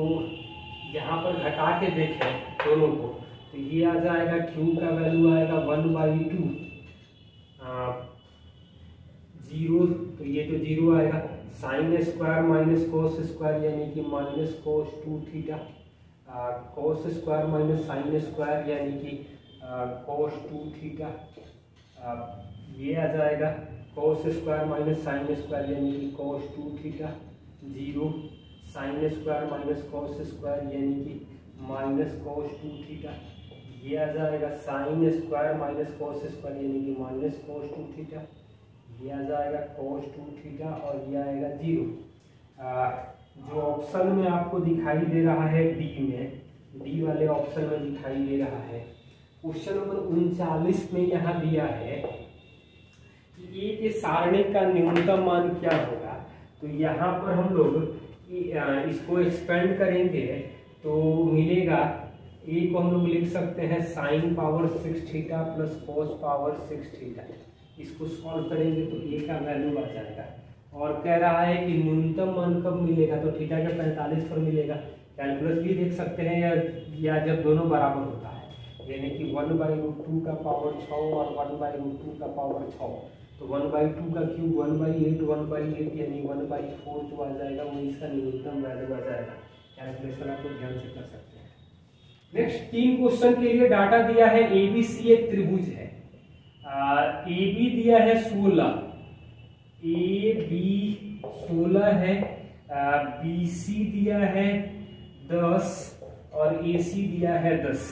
[SPEAKER 1] यहाँ पर घटा के देखें दोनों को, तो ये आ जाएगा q का वैल्यू आएगा 1/2 0, तो ये तो 0 आएगा। Sine square minus cos square यानी कि minus cos 2 theta, cos square minus sine square यानी कि कोस 2 थीटा, ये आ जाएगा cos square minus sine square यानी कि कोस 2 theta 0, sine square minus cos square यानी कि माइनस कोस 2 थीटा, ये आ जाएगा sine square minus cos square यानी कि माइनस कोस 2 थीटा, ये आ जाएगा कोस 2 थीटा और ये आएगा 0। जो ऑप्शन में आपको दिखाई दे रहा है डी वाले ऑप्शन में दिखाई दे रहा है, क्वेश्चन नंबर 39 में यहाँ दिया है कि ए के सारणिक का न्यूनतम मान क्या होगा। तो यहाँ पर हम लोग इसको एक्सपेंड करेंगे तो मिलेगा, ए को हम लोग लिख सकते हैं sine power 6 theta plus cos power 6 theta. इसको सॉल्व करेंगे तो ए का वैल्यू आ जाएगा और कह रहा है कि न्यूनतम मान कब मिलेगा, तो थीटा के 45 पर मिलेगा। कैलकुलस भी देख सकते हैं या जब दोनों बराबर होता है, यानी कि 1/√2 का पावर 6 और 1/√2 का पावर 6, तो 1/2 का क्यूब 1/8 यानी 1/4 जो आ जाएगा वो इसका न्यूनतम वैल्यू आ जाएगा। कैलकुलेशन आपको ध्यान से कर सकते हैं। नेक्स्ट 3 क्वेश्चन के लिए डाटा दिया है। एबीसी एक त्रिभुज है, ए बी दिया है 16, ए बी 16 है, बी सी दिया है 10 और ए सी दिया है 10।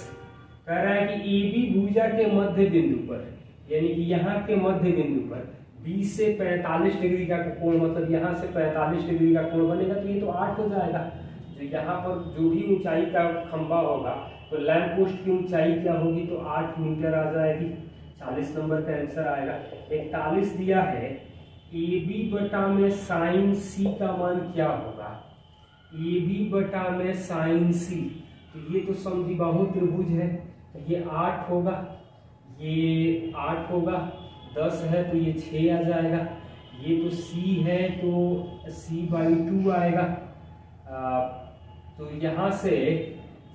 [SPEAKER 1] कह रहा है कि ए बी भुजा के मध्य बिंदु पर, यानी कि यहाँ के मध्य बिंदु पर बी से 45 डिग्री का कोण, मतलब यहाँ से 45 डिग्री का कोण बनेगा, तो ये तो 8 हो जाएगा। जो यहाँ पर जो भी ऊंचाई का खंभा होगा तो लैंप पोस्ट की ऊंचाई क्या होगी, तो 8 मीटर आ जाएगी। 40 नंबर का आंसर आएगा। 41 दिया है, ए बी बटा में साइन सी का मान क्या होगा, ए बी बटा में साइन सी, तो ये तो समद्विबाहु त्रिभुज है, तो ये 8 होगा, ये 8 होगा, 10 है तो ये 6 आ जाएगा, ये तो सी है तो c/2 आएगा। तो यहाँ से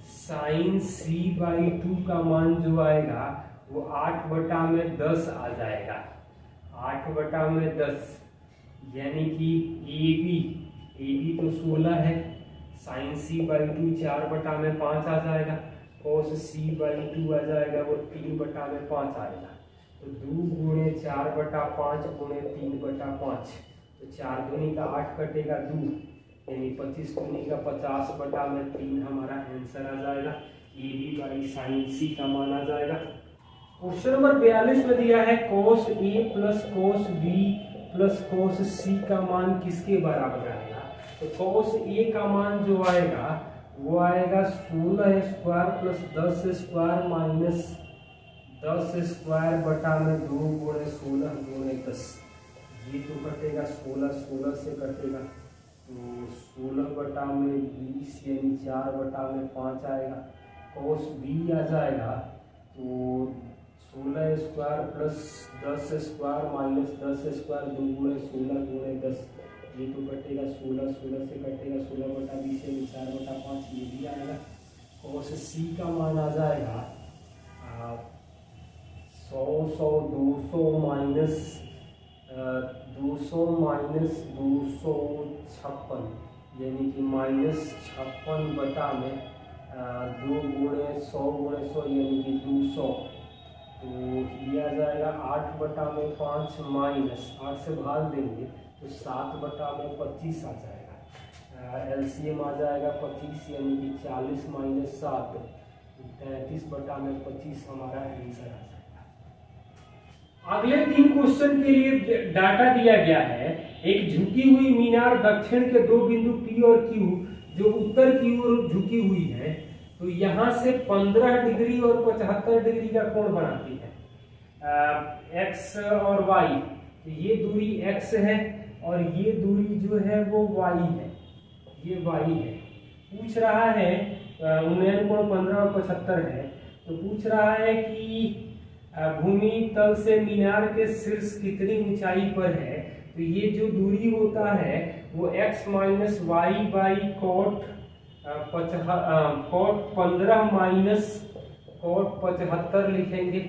[SPEAKER 1] साइन c/2 का मान जो आएगा वो 8/10 आ जाएगा, 8/10, यानी कि ए बी तो 16 है, साइन c/2 4/5 आ जाएगा, कोस c/2 आ जाएगा वो 3/5 आएगा। तो 2 गुणे 4/5 गुणे 3/5, तो 4 दूनी का 8 कटेगा 2, यानी 25 दूनी का 50/3 हमारा आंसर आ जाएगा। ए बी बाई साइन सी का मान आ जाएगा। क्वेश्चन नंबर 42 में दिया है cos A plus cos B plus cos C का मान किसके बराबर आएगा। तो कोस ए का मान जो आएगा वो आएगा 16 square plus 10 square minus 10 square बटा में 2 गुणे 16 गुणे 10, ये तो कटेगा 16 से कटेगा, तो 16 बटा में 20 यानी 4/5 आएगा। कोस बी आ जाएगा तो 16 square plus 10 square minus 10 square 2 गुणे 16 गुणे 10, ये तो कटेगा 16 से कटेगा 16/20 यानी 4/5, ये भी आएगा। कोस सी का मान आ जाएगा 100 200 माइनस 256, यानी कि -56 बटा में 2 गुणे 100 गुणे 100 यानी कि 200, तो ये आ जाएगा 8/5 माइनस 8 से भाग देंगे तो 7/25 आ जाएगा। एलसीएम आ जाएगा 25 यानी कि 40 माइनस 7, 33/25 हमारा आंसर आ जाएगा। अगले 3 क्वेश्चन के लिए डाटा दिया गया है। एक झुकी हुई मीनार दक्षिण के 2 बिंदु P और Q जो उत्तर की ओर झुकी हुई है, तो यहाँ से 15 डिग्री और 75 डिग्री का कोण बनाती है, x और y। तो ये दूरी x है और ये दूरी जो है वो y है, ये y है। पूछ रहा है उन्नयन कोण 15 और 75 है, तो पूछ रहा है कि भूमि तल से मीनार के शीर्ष कितनी ऊंचाई पर है। तो ये जो दूरी होता है वो x minus Y by cot 15 minus cot 75 लिखेंगे,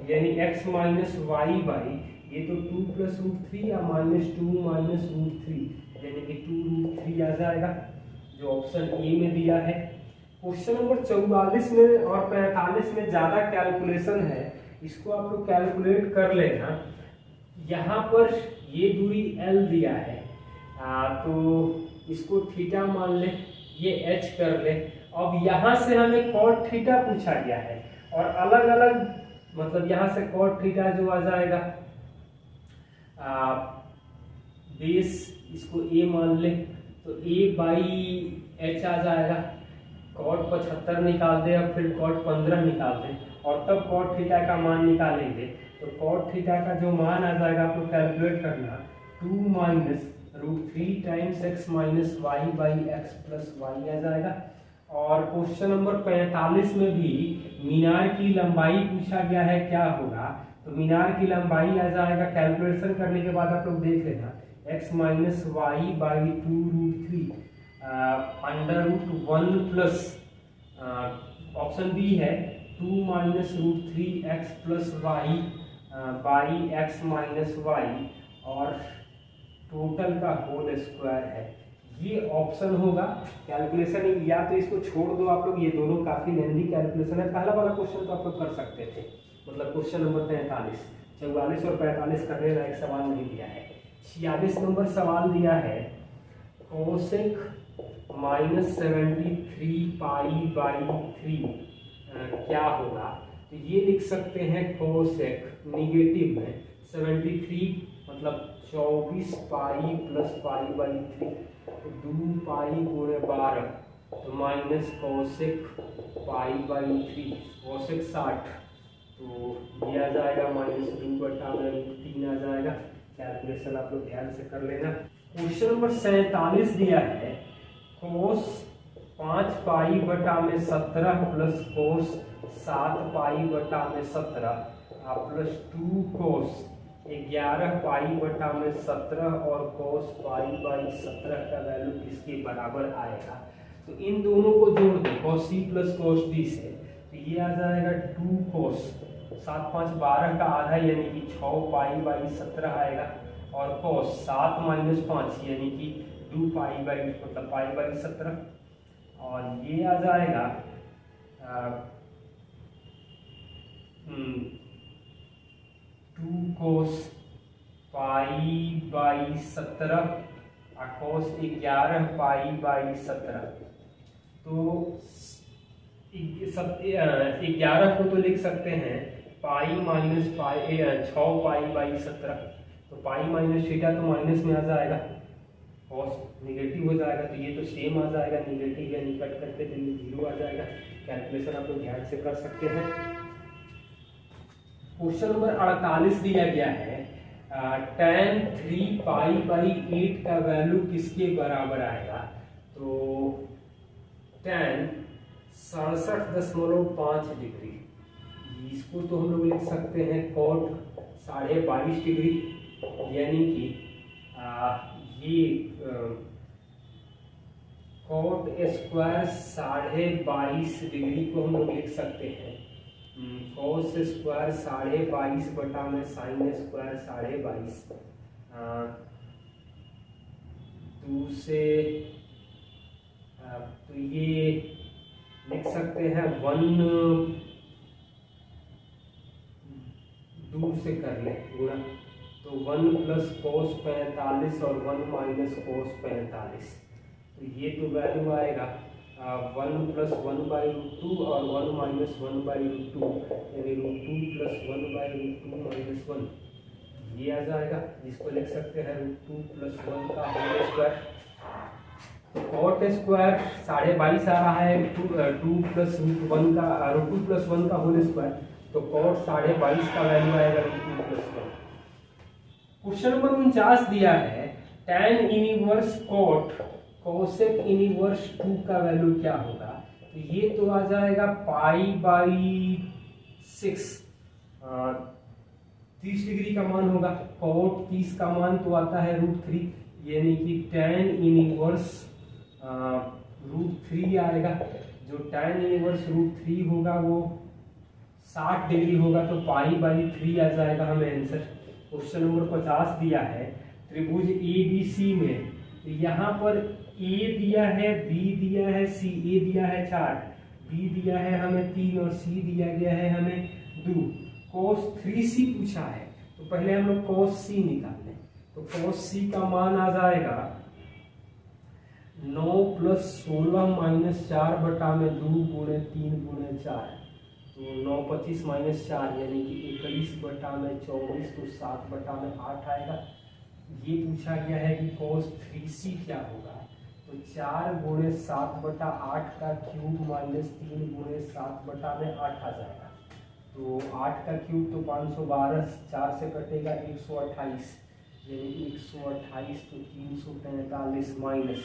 [SPEAKER 1] यानी x माइनस वाई बाई ये तो 2 प्लस रूट 3 या -2 माइनस रूट 3 यानी कि 2 रूट 3 आ जाएगा, जो ऑप्शन ए में दिया है। क्वेश्चन नंबर 44 में और 45 में ज़्यादा कैलकुलेशन है, इसको आप लोग कैलकुलेट कर लेना। यहाँ पर ये दूरी L दिया है, तो इसको थीटा मान ले, ये H कर ले। अब यहाँ से हमें कॉट थीटा पूछा गया है और अलग अलग मतलब यहाँ से कॉट थीटा जो आ जाएगा बेस, इसको A मान ले तो A बाई H आ जाएगा। कॉट 75 निकाल दे, अब फिर कॉट 15 निकाल दे और तब कॉट थीटा का मान निकालेंगे। तो कॉट थीटा का जो मान आ जाएगा आप लोग कैलकुलेट करना, 2 minus root 3 times x minus Y by X plus Y आ जाएगा। और क्वेश्चन नंबर 45 में भी मीनार की लंबाई पूछा गया है, क्या होगा, तो मीनार की लंबाई आ जाएगा, कैलकुलेशन करने के बाद आप लोग देख लेना, x minus Y by 2 root 3 under root 1 plus option B है 2 minus root 3 X plus Y by X minus Y और टोटल का होल स्क्वायर है, ये ऑप्शन होगा। कैलकुलेशन या तो इसको छोड़ दो आप लोग, ये दोनों काफी लेंदी कैलकुलेशन है। पहला वाला क्वेश्चन तो आप लोग कर सकते थे, मतलब क्वेश्चन नंबर 45, 44 और 45 करने लायक सवाल नहीं दिया है। 46 नंबर सवाल दिया है, कोसेक माइनस 73 पाई बाई 3 क्या होगा, तो ये लिख सकते हैं कोसेक निगेटिव में 73 मतलब 24 पाई प्लस पाई बाई 3 तो 2 पाई गुणे 12 तो minus cosec pi by 3 cosec 60 तो ये आ जाएगा -2/√3 आ जाएगा। कैलकुलेशन आप लोग ध्यान से कर लेना। क्वेश्चन नंबर 47 दिया है, कोस 5 पाई बटा में 17 प्लस कोस 7 पाई बटा में 17 प्लस 2 कोस 11 पाई बटा में 17 और कोस पाई बाई 17 का वैल्यू किसके बराबर आएगा, तो इन दोनों को जोड़ दो कोस सी प्लस कोस डी से, तो ये आ जाएगा 2 कोस 7 5 12 का आधा यानी कि 6 पाई बाई 17 आएगा और कोस 7 माइनस 5 यानी कि 2 पाई बाई मतलब पाई बाई 17 और ये आ जाएगा 2 कोस पाई बाई 17 और कोस 11 पाई बाई 17, तो 11 को तो लिख सकते हैं pi minus pi 6 pi by 17, तो पाई माइनस थीटा तो माइनस में आ जाएगा, कॉस निगेटिव हो जाएगा, तो ये तो सेम आ जाएगा, निगेटिव यानी कट करके तो ये 0 आ जाएगा। कैलकुलेशन आप लोग ध्यान से कर सकते हैं। क्वेश्चन नंबर 48 दिया गया है, tan 3 पाई बाई 8 का वैल्यू किसके बराबर आएगा, तो tan 67.5 डिग्री, इसको तो हम लोग लिख सकते हैं कॉट 22.5 डिग्री यानी कि ये कॉट स्क्वायर 22.5 डिग्री को हम लोग लिख सकते हैं कॉस स्क्वायर 22.5 बटा में साइन स्क्वायर 22.5 दूसरे तो ये लिख सकते हैं 1 2 से कर ले गुणा, तो 1 प्लस कोस 45 और 1 माइनस कोस 45, तो ये तो वैल्यू आएगा 1 प्लस 1/√2 और 1 माइनस 1/√2 यानी √2 प्लस 1/√2 माइनस 1, ये आ जाएगा, जिसको लिख सकते हैं √2 प्लस 1 का होल स्क्वायर। कॉट स्क्वायर 22.5 आ रहा है 2 प्लस √1 का √2 प्लस 1 का होल स्क्वायर, तो कॉट 22.5 का वैल्यू आएगा √2 प्लस 1। क्वेश्चन नंबर 49 दिया है, tan inverse cot cosec inverse 2 का वैल्यू क्या होगा, तो ये तो आ जाएगा पाई बाई 6 30 डिग्री का मान होगा, कॉट 30 का मान तो आता है √3 यानी कि tan इनवर्स √3 आएगा, जो tan इनवर्स √3 होगा वो 60 डिग्री होगा तो π/3 आ जाएगा हमें आंसर। क्वेश्चन नंबर 50 दिया है त्रिभुज ABC में, तो यहाँ पर A दिया है, B दिया है, C, A दिया है 4, B दिया है हमें 3 और C दिया गया है हमें 2। cos 3C पूछा है, तो पहले हम लोग cos C निकाल लें। तो cos C का मान आ जाएगा 9 + 16 - 4 बटा में 2 × 3 × 4, तो 9 × 25 - 4 यानी कि 21 बटा में 24, तो 7 बटा में 8 आएगा। ये पूछा गया है कि cos 3C क्या होगा, तो 4 × 7 बटा 8 का क्यूब माइनस 3 × 7 बटा में 8 आ जाएगा। तो 8 का क्यूब तो 512, 4 से कटेगा 128, यानी 128, तो 343 माइनस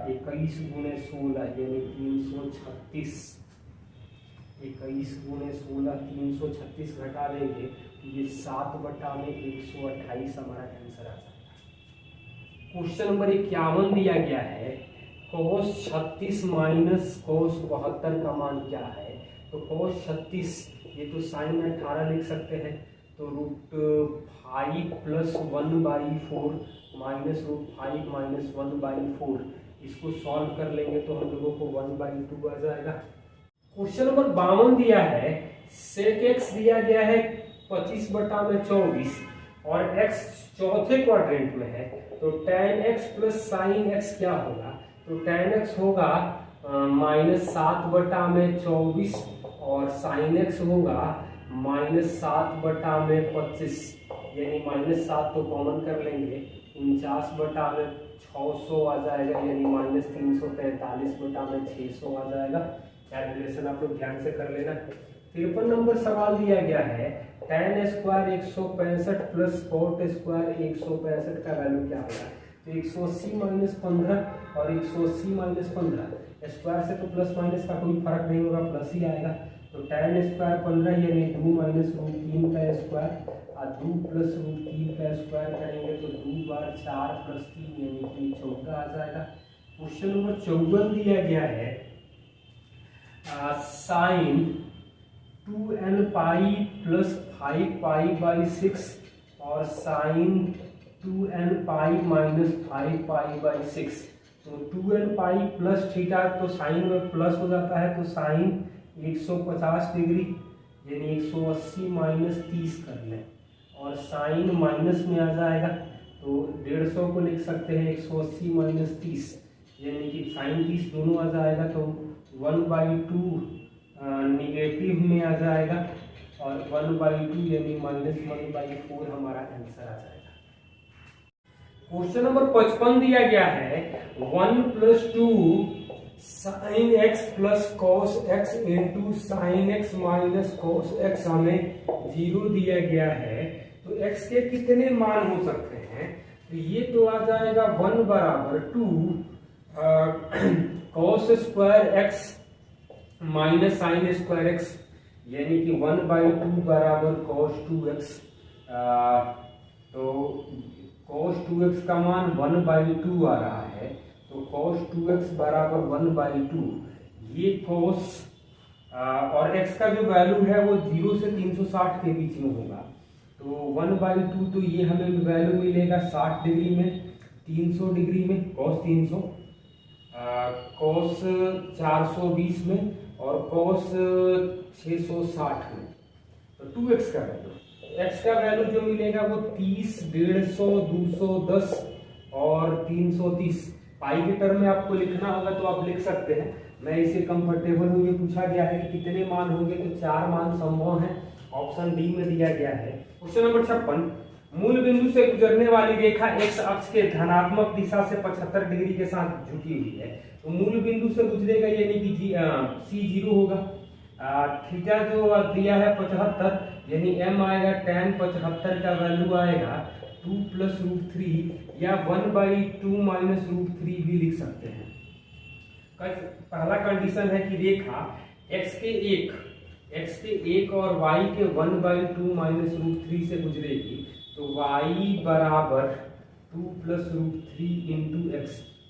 [SPEAKER 1] 21 × 16 यानी 336, 21 × 16 336 घटा लेंगे तो ये 7 बटा में 128 हमारा आंसर आ जाएगा। क्वेश्चन नंबर 51 दिया गया है cos 36 माइनस cos 72 का मान क्या है। तो cos 36 ये तो sin 18 लिख सकते हैं, तो √5 + 1/4 माइनस √5 - 1/4, इसको सॉल्व कर लेंगे तो हम लोगों को 1/2 आ जाएगा। क्वेश्चन नंबर 52 दिया है sec x दिया गया है 25 बटा में 24 और x चौथे क्वाड्रेंट में है, तो tan x + sin x क्या होगा, तो tan x होगा -7 बटा में 24 और sin x होगा -7 बटा में 25, यानी -7 तो कॉमन कर लेंगे, 49 बटा में 600 आ जाएगा, यानी -343 बटा में 600 आ जाएगा। कैलकुलेशन आप लोग ध्यान से कर लेना। 53 नंबर सवाल दिया गया है tan² 165 + cot² 165 का वैल्यू क्या होगा, तो 180 - 15 और 180 - 15 स्क्वायर से तो प्लस माइनस का कोई फर्क नहीं होगा, प्लस ही आएगा। तो tan² 15 यानी 2 - √3 का स्क्वायर और 2 + √3 का स्क्वायर करेंगे तो 2 बार 4 + 3 यानी कि 14 आ जाएगा। क्वेश्चन नंबर 54 दिया गया है sin 2nπ + 5π/6 और sin 2nπ - 5π/6, तो 2nπ प्लस थीटा तो साइन में प्लस हो जाता है, तो साइन 150 डिग्री यानी 180 - 30 कर लें और साइन माइनस में आ जाएगा, तो 150 को लिख सकते हैं 180 - 30 यानी कि साइन 30 दोनों आ जाएगा, तो 1/2 निगेटिव में आ जाएगा और 1/2 यानी -1/4 हमारा आंसर आ जाएगा। क्वेश्चन नंबर 55 दिया गया है 1 + 2 sin x + cos x × sin x - cos x हमें 0 दिया गया है, तो x के कितने मान हो सकते हैं, तो ये तो आ जाएगा 1 = 2 cos² x - sin² x यानी कि 1/2 = cos 2x, तो cos 2x का मान 1/2 आ रहा है, तो cos 2x = 1/2, ये cos और x का जो वैल्यू है वो 0 से 360 के बीच में होगा, तो 1/2 तो ये हमें वैल्यू मिलेगा 60 डिग्री में, 300 डिग्री में cos 300, cos 420 में और cos 660 में, तो 2x का वैल्यू, x का वैल्यू जो मिलेगा वो 30, 150, 210 और 330। पाई के टर्म में आपको लिखना होगा तो आप लिख सकते हैं, मैं इसे कंफर्टेबल हूँ। ये पूछा गया है कि कितने मान होंगे, तो 4 मान संभव हैं, ऑप्शन डी में दिया गया है। क्वेश्चन नंबर 56 मूल बिंदु से गुजरने वाली रेखा x अक्ष के धनात्मक दिशा से 75 डिग्री के साथ झुकी हुई है, तो मूल बिंदु से गुजरेगा यानी कि c 0 होगा। थीटा जो दिया है 75 यानी m आएगा, tan 75 का वैल्यू आएगा 2 + √3 या 1/2 - √3 भी लिख सकते हैं। पहला कंडीशन है कि रेखा x के 1 और y के 1/2 - √3 से गुजरेगी, तो y = 2 + √3 × x,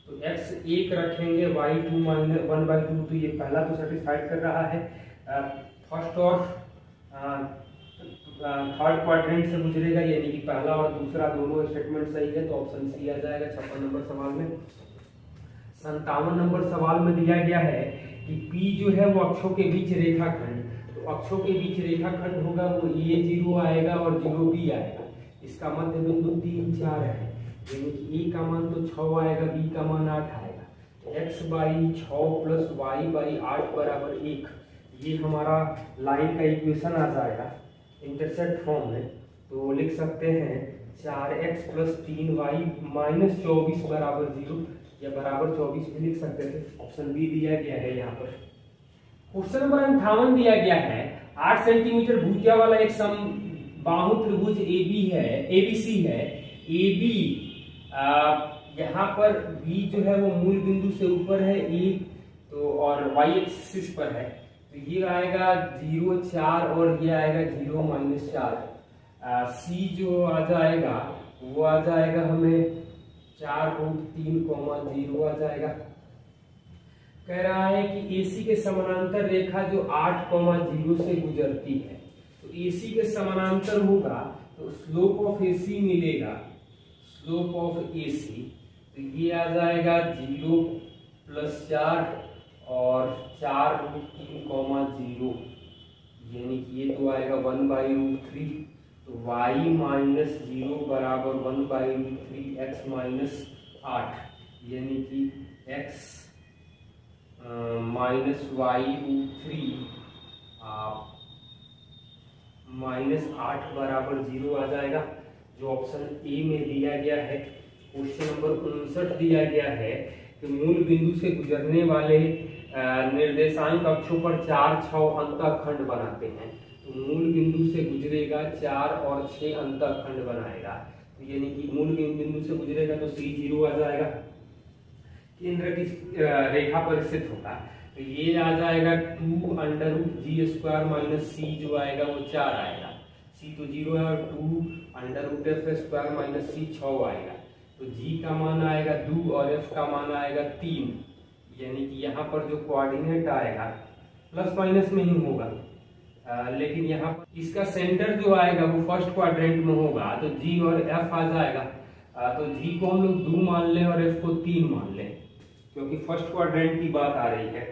[SPEAKER 1] तो x 1 रखेंगे, y 2 - 1/2, तो ये पहला तो सेटिस्फाइड कर रहा है। फर्स्ट और थर्ड क्वाड्रेंट से गुजरेगा, यानी कि पहला और दूसरा दोनों स्टेटमेंट सही है, तो ऑप्शन सी आ जाएगा 56 नंबर सवाल में। 57 नंबर सवाल में दिया गया है कि P जो है वो अक्षों के बीच रेखाखंड, तो अक्षों के बीच रेखाखंड होगा वो A0 आएगा और 0B आएगा। इसका मध्य बिंदु 3, 4 है, यानी कि A का मान तो 6 आएगा, B का मान 8 आएगा। x by 6 plus Y by 8 बराबर 1, ये हमारा लाइन का इक्वेशन आ जाएगा इंटरसेप्ट फॉर्म में। तो लिख सकते हैं 4x प्लस 3y माइनस 24 बराबर 0, या बराबर 24 भी लिख सकते थे। ऑप्शन बी दिया गया है यहाँ पर। क्वेश्चन नंबर 58 दिया गया है 8 सेंटीमीटर भुजा वाला एक समबाहु त्रिभुज AB है, ABC है। AB यहाँ पर B जो है वो मूल बिंदु से ऊपर है A, तो और y एक्सिस पर है, तो ये आएगा 0, 4 और ये आएगा 0, -4। C जो आ जाएगा वो आ जाएगा हमें 4√3, 0 आ जाएगा। कह रहा है कि AC के समानांतर रेखा जो 8, 0 से गुजरती है, तो AC के समानांतर होगा तो स्लोप ऑफ AC मिलेगा, स्लोप ऑफ AC, तो ये आ जाएगा 0 + 4 और 4√3, 0, यानी कि ये तो आएगा 1/√3, तो y माइनस 0 बराबर 1/√3 x माइनस 8, यानी कि x माइनस y√3 माइनस 8 बराबर 0 आ जाएगा, जो ऑप्शन ए में दिया गया है। क्वेश्चन नंबर 59 दिया गया है कि मूल बिंदु से गुजरने वाले निर्देशांक अक्षों पर 4, 6 अंतःखंड बनाते हैं, तो मूल बिंदु से गुजरेगा 4 और 6 अंतःखंड बनाएगा, तो यानी कि मूल बिंदु से गुजरेगा तो C0 आ जाएगा, केंद्र की रेखा पर स्थित होगा, तो ये आ जाएगा 2√g² - c जो आएगा वो 4 आएगा, c तो 0 है और 2√f² - c 6 आएगा, तो g का मान आएगा 2 और f का मान आएगा 3, यानी कि यहाँ पर जो कोऑर्डिनेट आएगा प्लस माइनस में ही होगा, लेकिन यहाँ पर इसका सेंटर जो आएगा वो फर्स्ट क्वाड्रेंट में होगा, तो g और f आ जाएगा। तो g को हम लोग 2 मान लें और f को 3 मान लें, क्योंकि फर्स्ट क्वाड्रेंट की बात आ रही है,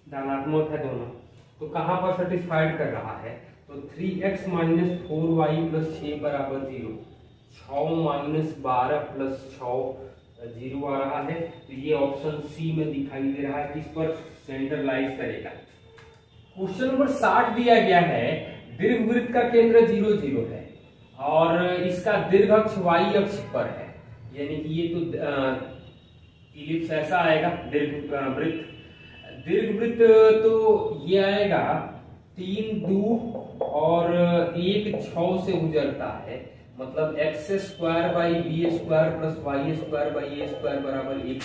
[SPEAKER 1] धनात्मक है दोनों, तो कहाँ पर सेटिस्फाइड कर रहा है, तो 3x - 4y + 6 बराबर 0, 6 - 12 + 6 0 आ रहा है, तो ये ऑप्शन सी में दिखाई दे रहा है, किस पर सेंट्रलाइज करेगा। क्वेश्चन नंबर 60 दिया गया है दीर्घवृत्त का केंद्र 0, 0 है और इसका दीर्घ अक्ष y अक्ष पर है, यानी कि ये तो इलिप्स ऐसा आएगा दीर्घवृत्त। दीर्घवृत्त तो ये आएगा 3, 2 और 1, 6 से गुजरता है, मतलब x² / b² + y² / a² बराबर 1,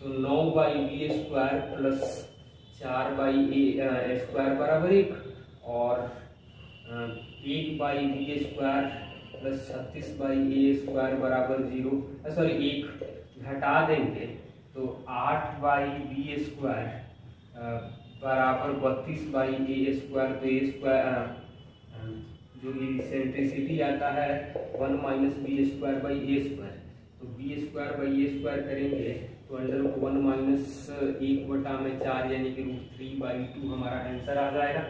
[SPEAKER 1] तो 9/b² + 4/a² बराबर 1 और 1/b² + 36/a² बराबर 0, सॉरी 1 घटा देंगे तो 8/b² बराबर 32/a², तो a² जो इसेंट्रिसिटी आता है 1 - b²/a², तो b²/a² करेंगे तो √1 - 1/4, यानी कि √3/2 हमारा आंसर आ जाएगा।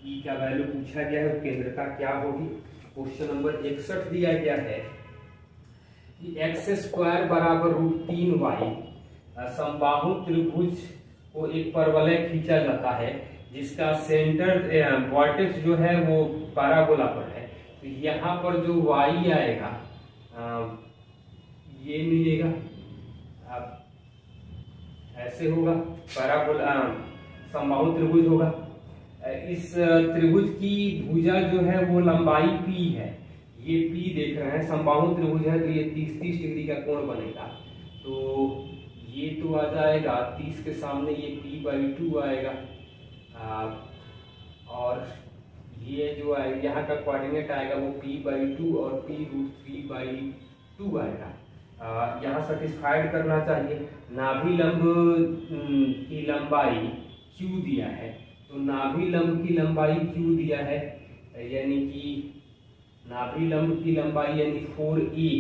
[SPEAKER 1] ई का वैल्यू पूछा गया है, केंद्र का क्या होगी। क्वेश्चन नंबर 61 दिया गया है कि x² बराबर √3y, समबाहु त्रिभुज को एक परवलय खींचा जाता है जिसका सेंटर वर्टेक्स जो है वो पैराबोला पर है, तो यहाँ पर जो y आएगा ये मिलेगा, ऐसे होगा पैराबोला समबाहु त्रिभुज होगा। इस त्रिभुज की भुजा जो है वो लंबाई p है, ये p देख रहे हैं, समबाहु त्रिभुज है तो ये 30 डिग्री का कोण बनेगा, तो ये तो आ जाएगा 30 के सामने ये p/2 आएगा, और ये जो है यहाँ का कोऑर्डिनेट आएगा वो p/2 और p√3/2 आएगा। यहाँ सेटिस्फाइड करना चाहिए। नाभि लंब की लंबाई q दिया है, तो नाभि लंब की लंबाई q दिया है, यानी कि नाभि लंब की लंबाई यानी 4a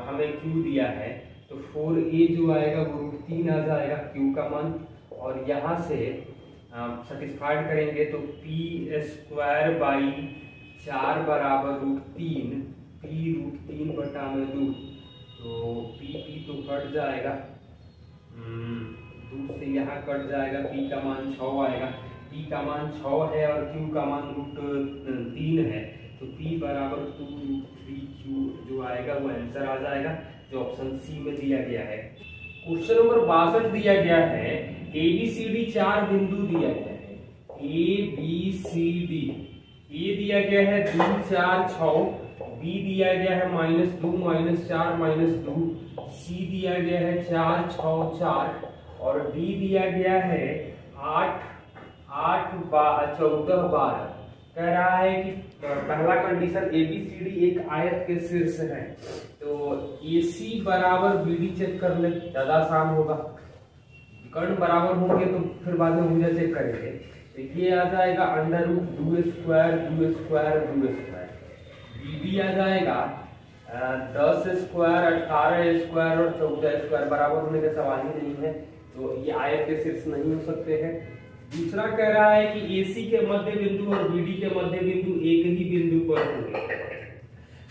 [SPEAKER 1] हमें q दिया है, तो 4a जो आएगा वो √3 आ जाएगा q का मान। और यहाँ से सेटिस्फाइड करेंगे तो p²/4 बराबर √3, p √3/2, तो p तो कट जाएगा, 2 से यहाँ कट जाएगा, p का मान 6 आएगा। p का मान 6 है और q का मान √3 है, तो p बराबर 2√3q जो आएगा वो आंसर आ जाएगा, जो ऑप्शन सी में दिया गया है। क्वेश्चन नंबर 62 दिया गया है, ABCD 4 बिंदु दिया गया है, ABCD, A दिया गया है 2 4 6, B दिया गया है -2 -4 -2, C दिया गया है 4 6 4 और D दिया गया है 8 8 14 12। कह रहा है कि पहला कंडीशन ABCD एक आयत के शीर्ष है, तो AC बराबर BD चेक कर ले, ज्यादा आसान होगा। कर्ण बराबर होंगे तो फिर बाद में भुजा चेक करेंगे। तो ये आ जाएगा √2²2²2²। BD आ जाएगा 10² 18² और 14² बराबर होने का सवाल ही नहीं है, तो ये आयत के शीर्ष नहीं हो सकते हैं। दूसरा कह रहा है कि AC के मध्य बिंदु और BD के मध्य बिंदु एक ही बिंदु पर होंगे,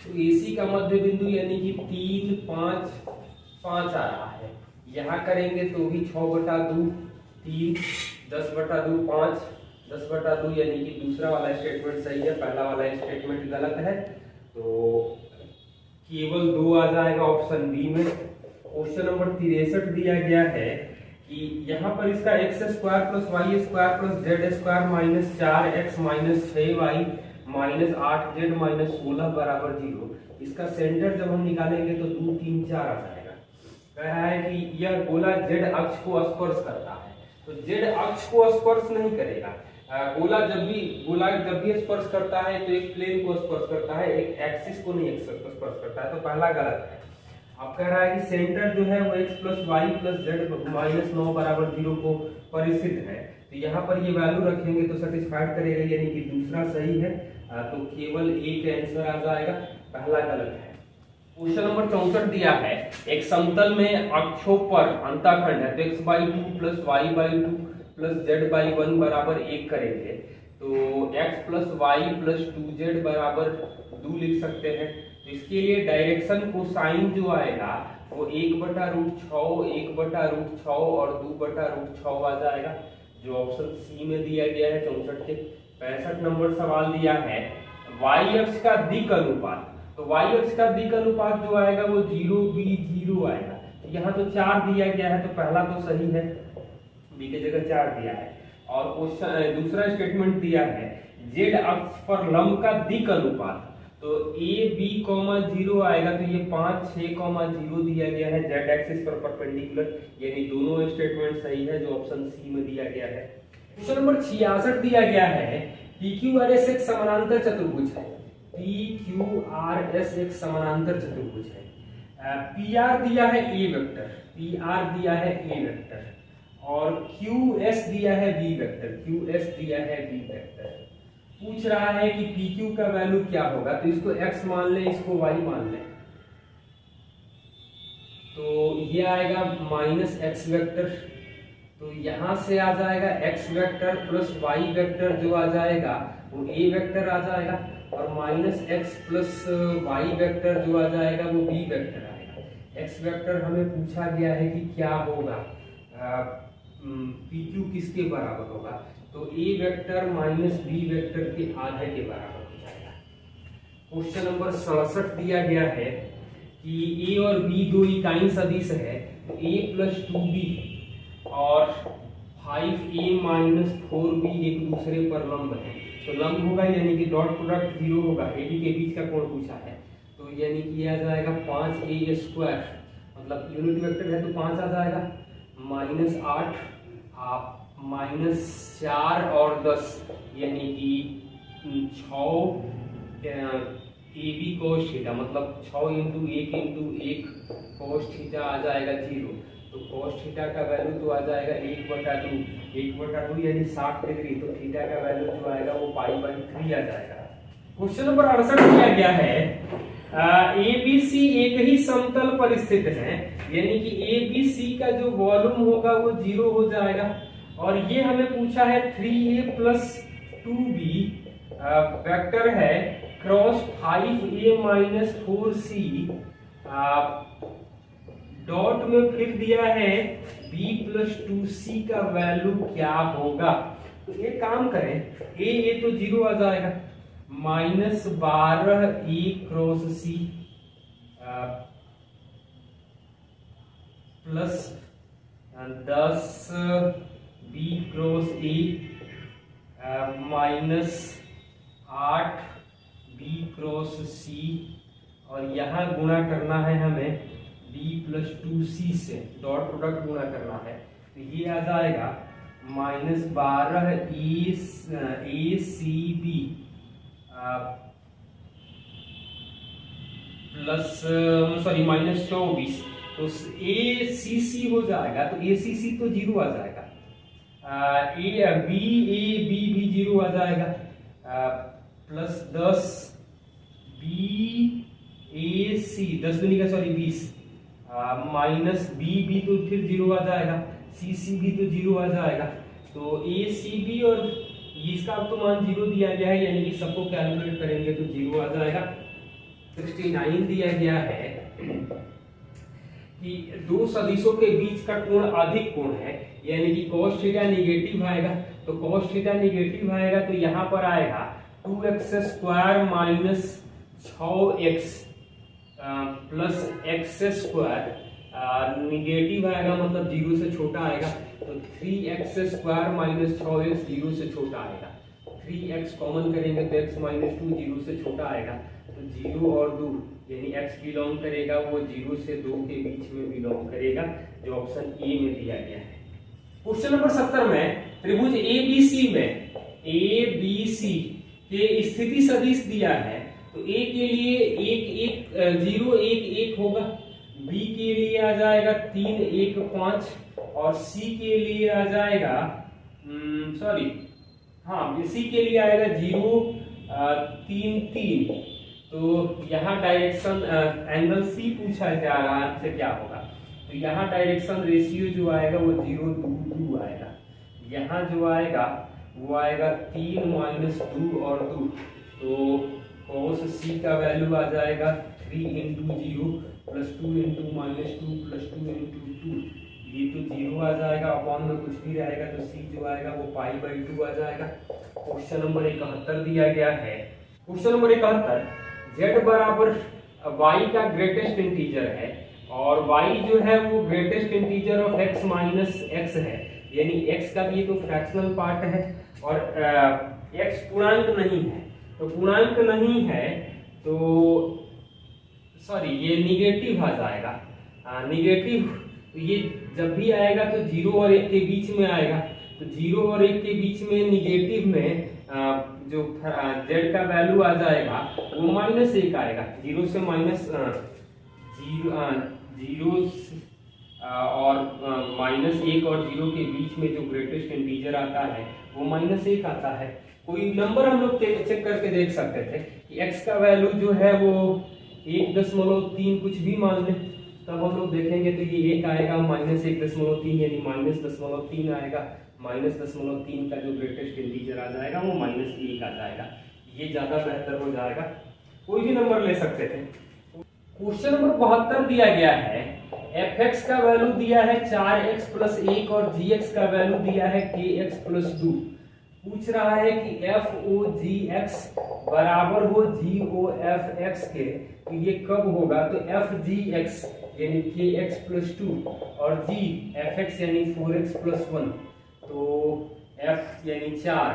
[SPEAKER 1] तो AC का मध्य बिंदु यानी कि 3 5 5 आ रहा है, यहाँ करेंगे तो भी 6/2 3 10/2 5 10/2, यानी कि दूसरा वाला स्टेटमेंट सही है, पहला वाला स्टेटमेंट गलत है, तो केवल 2 आ जाएगा ऑप्शन बी में। क्वेश्चन नंबर 63 दिया गया है कि यहाँ पर इसका x² + y² + z² - 4x - 6y - 8z - 16 बराबर 0, इसका सेंटर जब हम निकालेंगे तो 2 3 4 आ जाएगा। कह रहा है कि यह गोला z अक्ष को स्पर्श करता है, तो z अक्ष को स्पर्श नहीं करेगा। गोला जब भी स्पर्श करता है तो एक प्लेन को स्पर्श करता है, एक एक्सिस को नहीं स्पर्श करता है, तो पहला गलत है। अब कह रहा है कि सेंटर जो है वो x + y + z - 9 बराबर 0 को परिस्थित है, तो यहाँ पर ये वैल्यू रखेंगे तो सेटिस्फाइड करेगा, यानी कि दूसरा सही है, तो केवल एक आंसर आ जाएगा, पहला गलत है। क्वेश्चन नंबर 64 दिया है, एक समतल में अक्षों पर अंतःखंड है, तो x/2 + y/2 + z/1 बराबर 1 करेंगे, तो x + y + 2z बराबर 2 लिख सकते हैं। तो इसके लिए डायरेक्शन कोसाइन जो आएगा वो 1/√6 1/√6 और 2/√6 आ जाएगा, जो ऑप्शन सी में दिया गया है 64 के। 65 नंबर सवाल दिया है, y अक्ष का दिक् अनुपात, तो y अक्ष का दिक् अनुपात जो आएगा वो 0 b 0 आएगा। तो यहाँ तो 4 दिया गया है, तो पहला तो सही है, b की जगह 4 दिया है। और क्वेश्चन दूसरा स्टेटमेंट दिया है, z अक्ष पर लंब का दिक् अनुपात, तो a b, 0 आएगा, तो ये 5 6, 0 दिया गया है z एक्सिस पर परपेंडिकुलर, यानी दोनों स्टेटमेंट सही है, जो ऑप्शन सी में दिया गया है। क्वेश्चन नंबर 66 दिया गया है, PQRS एक समानांतर चतुर्भुज है, PQRS एक समानांतर चतुर्भुज है, PR दिया है a वेक्टर, PR दिया है a वेक्टर और QS दिया है b वेक्टर, QS दिया है b वेक्टर। पूछ रहा है कि PQ का वैल्यू क्या होगा, तो इसको x मान ले, इसको y मान ले, तो ये आएगा -x वेक्टर, तो यहां से आ जाएगा x vector plus y vector जो आ जाएगा वो a वेक्टर आ जाएगा, और -x प्लस y वेक्टर जो आ जाएगा वो b वेक्टर आएगा। x वेक्टर हमें पूछा गया है कि क्या होगा, PQ किसके बराबर होगा, तो a वेक्टर -b वेक्टर के आधे के बराबर हो जाएगा। क्वेश्चन नंबर 67 दिया गया है कि a और b दो इकाई सदिश है, तो a + 2b और 5a - 4b एक दूसरे पर लंब है, तो लंब होगा यानी कि डॉट प्रोडक्ट 0 होगा, AB के बीच का कोण पूछा है, तो यानी कि आ जाएगा 5a², मतलब यूनिट वेक्टर है तो 5 आ जाएगा, -8 -4 और 10 यानी कि 6 AB cos थीटा, मतलब 6 × 1 × 1 cos थीटा आ जाएगा 0, तो cos थीटा का वैल्यू तो आ जाएगा 1/2 यानी 60 डिग्री। तो थीटा का वैल्यू जो आएगा वो π/3 आ जाएगा। क्वेश्चन नंबर 68 दिया गया है ABC एक ही समतल पर स्थित है, यानी कि ABC का जो वॉल्यूम होगा वो 0 हो जाएगा। और ये हमें पूछा है 3A + 2B वेक्टर है क्रॉस 5A - 4C डॉट में फिर दिया है B + 2C का वैल्यू क्या होगा। तो एक काम करें, ए तो 0 आ जाएगा, -12A cross C plus 10B cross A -8B cross C, और यहाँ गुणा करना है हमें B + 2C से, डॉट प्रोडक्ट गुणा करना है। तो ये आ जाएगा -12ACB प्लस -24। तो ACC हो जाएगा, तो ACC तो 0 आ जाएगा, BAB भी 0 आ जाएगा, प्लस 10BAC 10 दूनी का 20 माइनस BB तो फिर 0 आ जाएगा, CC भी तो 0 आ जाएगा। तो ACB और इसका अब तो मान 0 दिया गया है, यानी कि सबको कैलकुलेट करेंगे तो 0 आ जाएगा। 69 दिया गया है कि दो सदिशों के बीच का कोण अधिक कोण है, यानी कि cos थीटा निगेटिव आएगा। तो cos थीटा निगेटिव आएगा तो यहाँ पर आएगा 2x² - 6x plus x² negative आएगा, मतलब 0 से छोटा आएगा। तो 3x² - 6x 0 से छोटा आएगा। 3x कॉमन करेंगे तो x - 2 0 से छोटा आएगा। तो 0 और 2 यानी x बिलोंग करेगा वो 0 से 2 के बीच में बिलोंग करेगा, जो ऑप्शन ए में दिया गया है। क्वेश्चन नंबर 70 में त्रिभुज ABC में ABC के स्थिति सदिश दिया है। तो A के लिए 1 1 0 1 1 होगा, B के लिए आ जाएगा 3 1 5, और C के लिए आ जाएगा C के लिए आएगा 0 3 3। तो यहाँ डायरेक्शन एंगल C पूछा जा रहा है आपसे क्या होगा। तो यहाँ डायरेक्शन रेशियो जो आएगा वो 0 2 2 आएगा। यहाँ जो आएगा वो आएगा 3 - 2 और 2। तो cos C का वैल्यू आ जाएगा 3 × 0 + 2 × -2 + 2 × 2। ये तो 0 आ जाएगा, अपॉन में कुछ भी रहेगा तो C जो आएगा वो π/2 आ जाएगा। क्वेश्चन नंबर 71 दिया गया है। क्वेश्चन नंबर 71, z बराबर y का ग्रेटेस्ट इंटीजर है, और y जो है वो greatest integer of x - x है, यानी x का भी तो फ्रैक्शनल पार्ट है, और x पूर्णांक नहीं है। तो पूर्णांक नहीं है तो ये निगेटिव आ जाएगा। निगेटिव तो ये जब भी आएगा तो 0 और 1 के बीच में आएगा। तो 0 और 1 के बीच में निगेटिव में जो z का वैल्यू आ जाएगा वो -1 आएगा। 0 से और -1 और 0 के बीच में जो ग्रेटेस्ट इंटीजर आता है वो -1 आता है। कोई नंबर हम लोग चेक करके देख सकते थे कि x का वैल्यू जो है वो 1.3 कुछ भी मान लें, तब हम लोग देखेंगे तो ये 1 आएगा, -1.3 यानी -0.3 आएगा। -0.3 का जो ग्रेटेस्ट इंटीजर आ जाएगा वो -1 आ जाएगा। ये ज्यादा बेहतर हो जाएगा। कोई भी नंबर ले सकते थे। क्वेश्चन नंबर 72 दिया गया है। fx का वैल्यू दिया है 4x + 1 और gx का वैल्यू दिया है kx + 2। पूछ रहा है कि FOGX बराबर हो GOFX के, तो ये कब होगा। तो FGX यानी kx + 2 और GFX यानी 4x + 1। तो F यानी 4,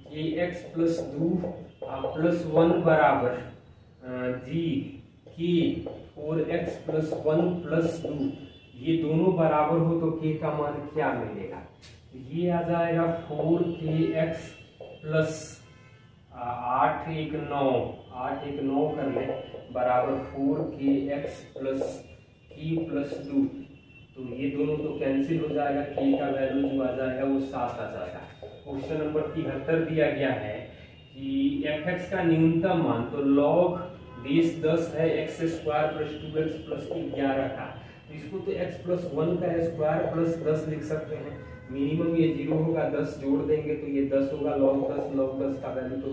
[SPEAKER 1] kx + 2 + 1 बराबर G k 4x + 1 + 2। ये दोनों बराबर हो तो k का मान क्या मिलेगा। ये आ जाएगा 4kx + 8 1 9 कर ले बराबर 4kx + k + 2। तो ये दोनों तो कैंसिल हो जाएगा, k का वैल्यू जो आ जाएगा वो 7 आ जाएगा। क्वेश्चन नंबर 73 दिया गया है कि fx का न्यूनतम मान, तो log बेस 10 है x square plus 2x plus 11 का, तो इसको तो x प्लस 1 का स्क्वायर प्लस 10 लिख सकते हैं। मिनिमम ये 0 होगा, 10 जोड़ देंगे तो ये 10 होगा, log 10 का वैल्यू तो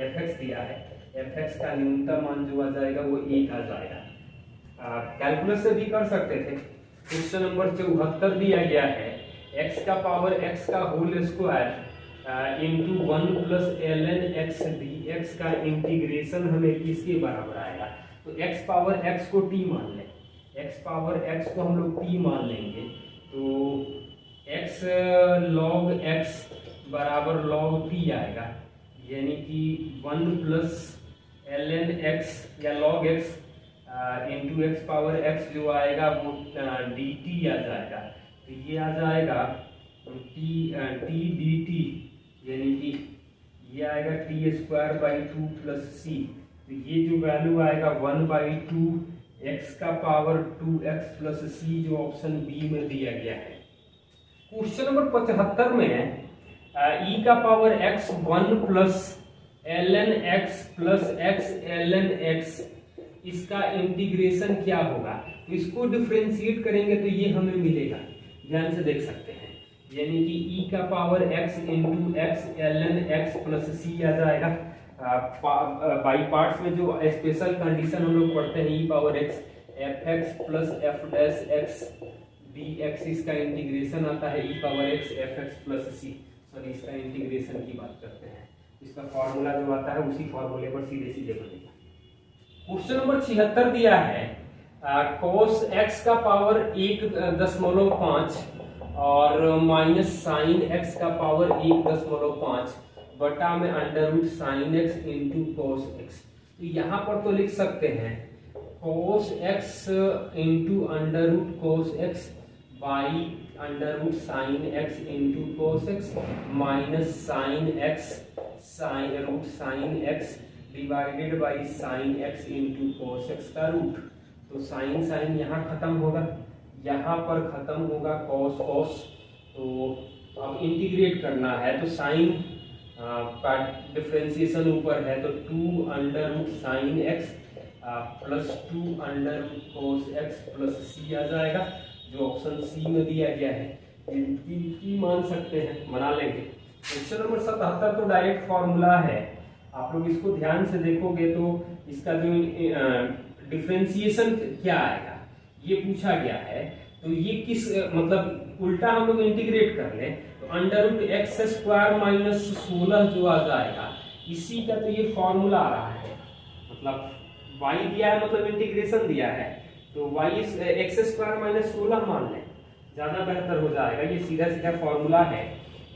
[SPEAKER 1] fx दिया है, fx का न्यूनतम मान जो आ जाएगा वो 1 आ जाएगा। कैलकुलस से भी कर सकते थे। क्वेश्चन नंबर 74 दिया गया है x का पावर x का whole square into 1 plus ln x dx का इंटीग्रेशन हमें किसके बराबर आएगा। तो x पावर x को t मान लें, x पावर x को हम लोग t मान लेंगे, तो x log x बराबर log t आएगा, यानी कि 1 प्लस ln x या log x into x power x जो आएगा वो dt आ जाएगा। तो ये आ जाएगा t dt, यानी कि ये आएगा t square by 2 plus c। तो ये जो वैल्यू आएगा 1/2 x का पावर 2x प्लस c, जो ऑप्शन बी में दिया गया है। क्वेश्चन नंबर 75 में e का power x 1 plus ln x plus x ln x, इसका इंटीग्रेशन क्या होगा। तो इसको डिफरेंशिएट करेंगे तो ये हमें मिलेगा, ध्यान से देख सकते हैं, यानी कि e का power x into x ln x plus c आ जाएगा। बाई पार्ट्स में जो स्पेशल कंडीशन हम लोग पढ़ते हैं, e power x fx plus f dash x dx, इसका इंटीग्रेशन आता है e power x fx plus c। Sorry, इसका इंटीग्रेशन की बात करते हैं, इसका फॉर्मूला जो आता है उसी फॉर्मूले पर सीधे सीधे बनेगा। क्वेश्चन नंबर 76 दिया है cos x का पावर 1.5 और माइनस साइन x का पावर 1.5 बटा में under root sine x into cos x। तो यहाँ पर तो लिख सकते हैं cos x into under root cos x by under root sine x into cos x minus sine x sine root sine x divided by sine x into cos x का रूट। तो साइन साइन यहाँ खत्म होगा, यहाँ पर खत्म होगा कॉस कॉस। तो अब इंटीग्रेट करना है, तो साइन का डिफरेंशिएशन ऊपर है, तो 2 under root sine x plus 2 under root cos x plus c आ जाएगा, जो ऑप्शन सी में दिया गया है। की मान सकते हैं, बना लेंगे। क्वेश्चन नंबर 77 तो डायरेक्ट फॉर्मूला है, आप लोग इसको ध्यान से देखोगे तो इसका जो डिफरेंशिएशन क्या आएगा ये पूछा गया है। तो ये किस मतलब उल्टा हम लोग इंटीग्रेट कर लें तो under root X square minus 16 जो आ जाएगा, इसी का तो ये फॉर्मूला आ रहा है। मतलब y दिया है, मतलब इंटीग्रेशन दिया है, तो y एक्स स्क्वायर माइनस 16 मान लें, ज्यादा बेहतर हो जाएगा। ये सीधा सीधा फॉर्मूला है,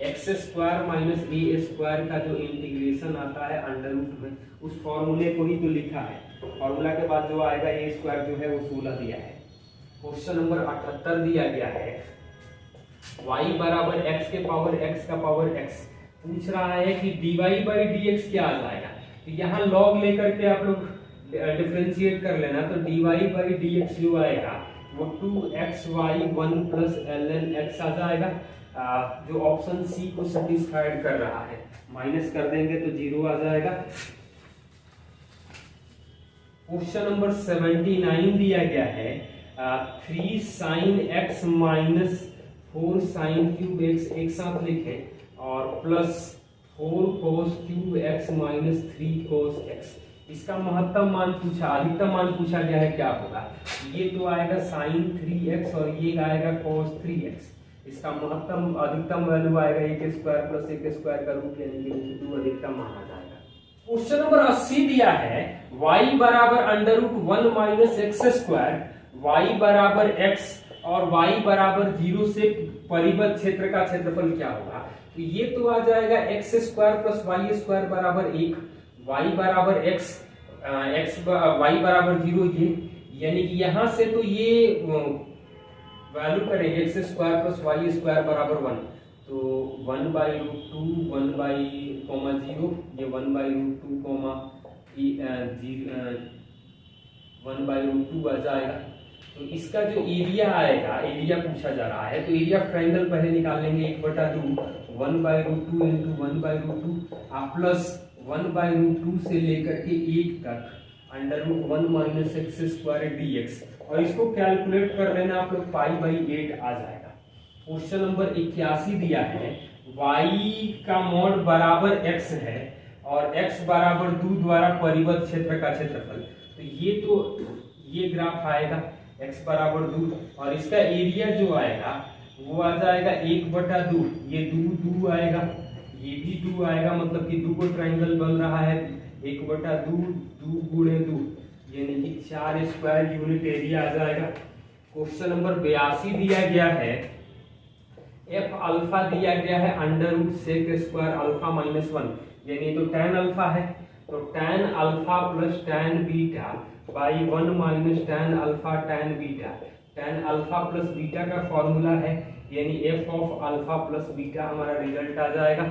[SPEAKER 1] एक्स स्क्वायर माइनस ए स्क्वायर का जो इंटीग्रेशन आता है अंडर रूट में, उस फॉर्मूले को ही तो लिखा है। फॉर्मूला के बाद जो आएगा ए स्क्वायर जो है वो 16 दिया है। क्वेश्चन नंबर 78 दिया गया है y बराबर x के पावर x का पावर x, पूछ रहा है कि dy बाई dx क्या आ जाएगा। तो यहाँ log लेकर के आप लोग डिफरेंशिएट कर लेना, तो dy बाई dx जो आएगा वो 2xy 1 प्लस ln x आ जाएगा, जो ऑप्शन सी को सेटिस्फाइड कर रहा है। माइनस कर देंगे तो 0 आ जाएगा। क्वेश्चन नंबर 79 दिया गया है 3 sine x minus 4 sine cube x एक साथ लिखे और plus 4 cos cube x minus 3 cos x। इसका महत्तम मान पूछा, अधिकतम मान पूछा गया है, क्या होगा। ये तो आएगा साइन 3x और ये आएगा कोस 3x। इसका महत्तम अधिकतम वैल्यू आएगा एक स्क्वायर प्लस एक स्क्वायर का रूट, यानी कि 2 अधिकतम माना जाएगा। क्वेश्चन नंबर 80 दिया है y बराबर under root 1 minus X square, y बराबर x और y बराबर 0 से परिबद्ध क्षेत्र का क्षेत्रफल क्या होगा। तो ये तो आ जाएगा X square plus Y square बराबर 1, y बराबर x y बराबर 0, ये यानी कि यहां से तो ये वैल्यू करेंगे X square plus Y square बराबर 1, तो 1 बाई रूट 2 1 बाई कोमा 0, ये 1 by root 2 comma 1 by root 2 आ जाएगा। तो इसका जो एरिया आएगा, एरिया पूछा जा रहा है, तो एरिया ऑफ ट्रायंगल पहले निकाल लेंगे 1/2 1/√2 इंटू 1/√2 प्लस 1/√2 से लेकर के 1 तक √1 माइनस एक्स स्क्वायर dx, और इसको कैलकुलेट कर लेना आप लोग π/8 आ जाएगा। क्वेश्चन नंबर 81 दिया है, y का मॉड बराबर x है और x बराबर 2 द्वारा परिबद्ध क्षेत्र का क्षेत्रफल, तो ये ग्राफ आएगा x बराबर 2, और इसका एरिया जो आएगा वो आ जाएगा 1/2, ये 2 आएगा, ये भी 2 आएगा, मतलब कि 2 को ट्रायंगल बन रहा है 1/2 2 गुणे 2 यानी कि 4 स्क्वायर यूनिट एरिया आ जाएगा। क्वेश्चन नंबर 82 दिया गया है, एफ अल्फा दिया गया है √sec² अल्फा -1, यानी तो tan अल्फा है, तो tan alpha plus tan beta by 1 minus tan alpha tan beta, tan alpha plus beta का फॉर्मूला है, यानी f of alpha plus beta हमारा रिजल्ट आ जाएगा।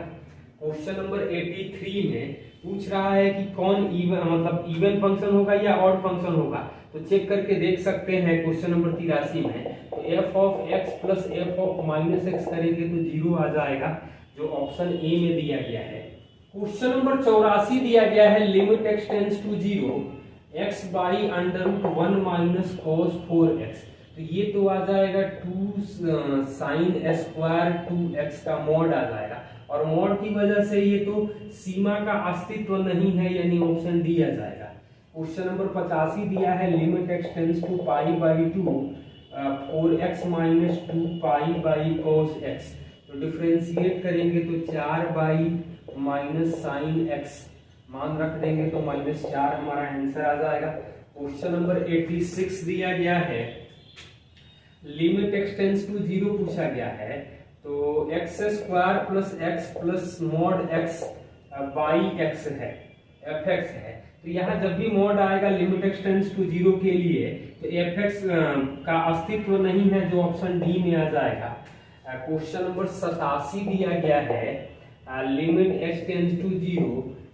[SPEAKER 1] क्वेश्चन नंबर 83 में पूछ रहा है कि कौन इवन फंक्शन होगा या ऑड फंक्शन होगा, तो चेक करके देख सकते हैं। क्वेश्चन नंबर 83 में तो f of x plus f of minus x करेंगे तो 0 आ जाएगा, जो ऑप्शन ए में दिया गया है। क्वेश्चन नंबर 84 दिया गया है, limit x tends to 0 x by √1 minus cos 4x, तो ये तो आ जाएगा 2 sin स्क्वायर 2x का मॉड आ जाएगा, और मॉड की वजह से ये तो सीमा का अस्तित्व नहीं है, यानी ऑप्शन डी आ जाएगा। क्वेश्चन नंबर 85 दिया है, limit x tends to π/2 4x minus 2 cos x, तो डिफरेंशिएट करेंगे तो 4 माइनस साइन x मान रख देंगे तो -4 हमारा आंसर आ जाएगा। क्वेश्चन नंबर 86 दिया गया है, लिमिट x टेंड्स टू 0 पूछा गया है, तो x² plus x plus mod x by x है, fx है, तो यहाँ जब भी मॉड आएगा लिमिट x टेंड्स टू 0 के लिए, तो fx का अस्तित्व नहीं है, जो ऑप्शन डी में आ जाएगा। क्वेश्चन नंबर 87 दिया गया है, limit x tends to 0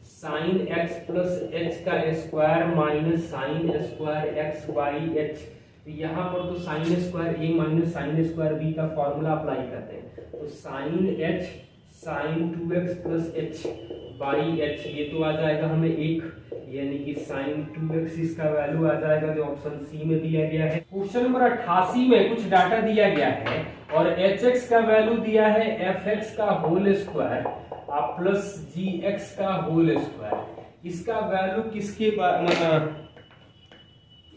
[SPEAKER 1] sine x plus h का square minus sine square x बाई h, तो यहाँ पर तो साइन स्क्वायर a minus sine square b का फॉर्मूला अप्लाई करते हैं, तो sine h sine 2x plus h by h, ये तो आ जाएगा हमें 1, यानी कि साइन 2x इसका वैल्यू आ जाएगा, जो ऑप्शन सी में दिया गया है। क्वेश्चन नंबर 88 में कुछ डाटा दिया गया है और hx का वैल्यू दिया है fx का होल स्क्वायर प्लस gx का होल स्क्वायर, इसका वैल्यू किसके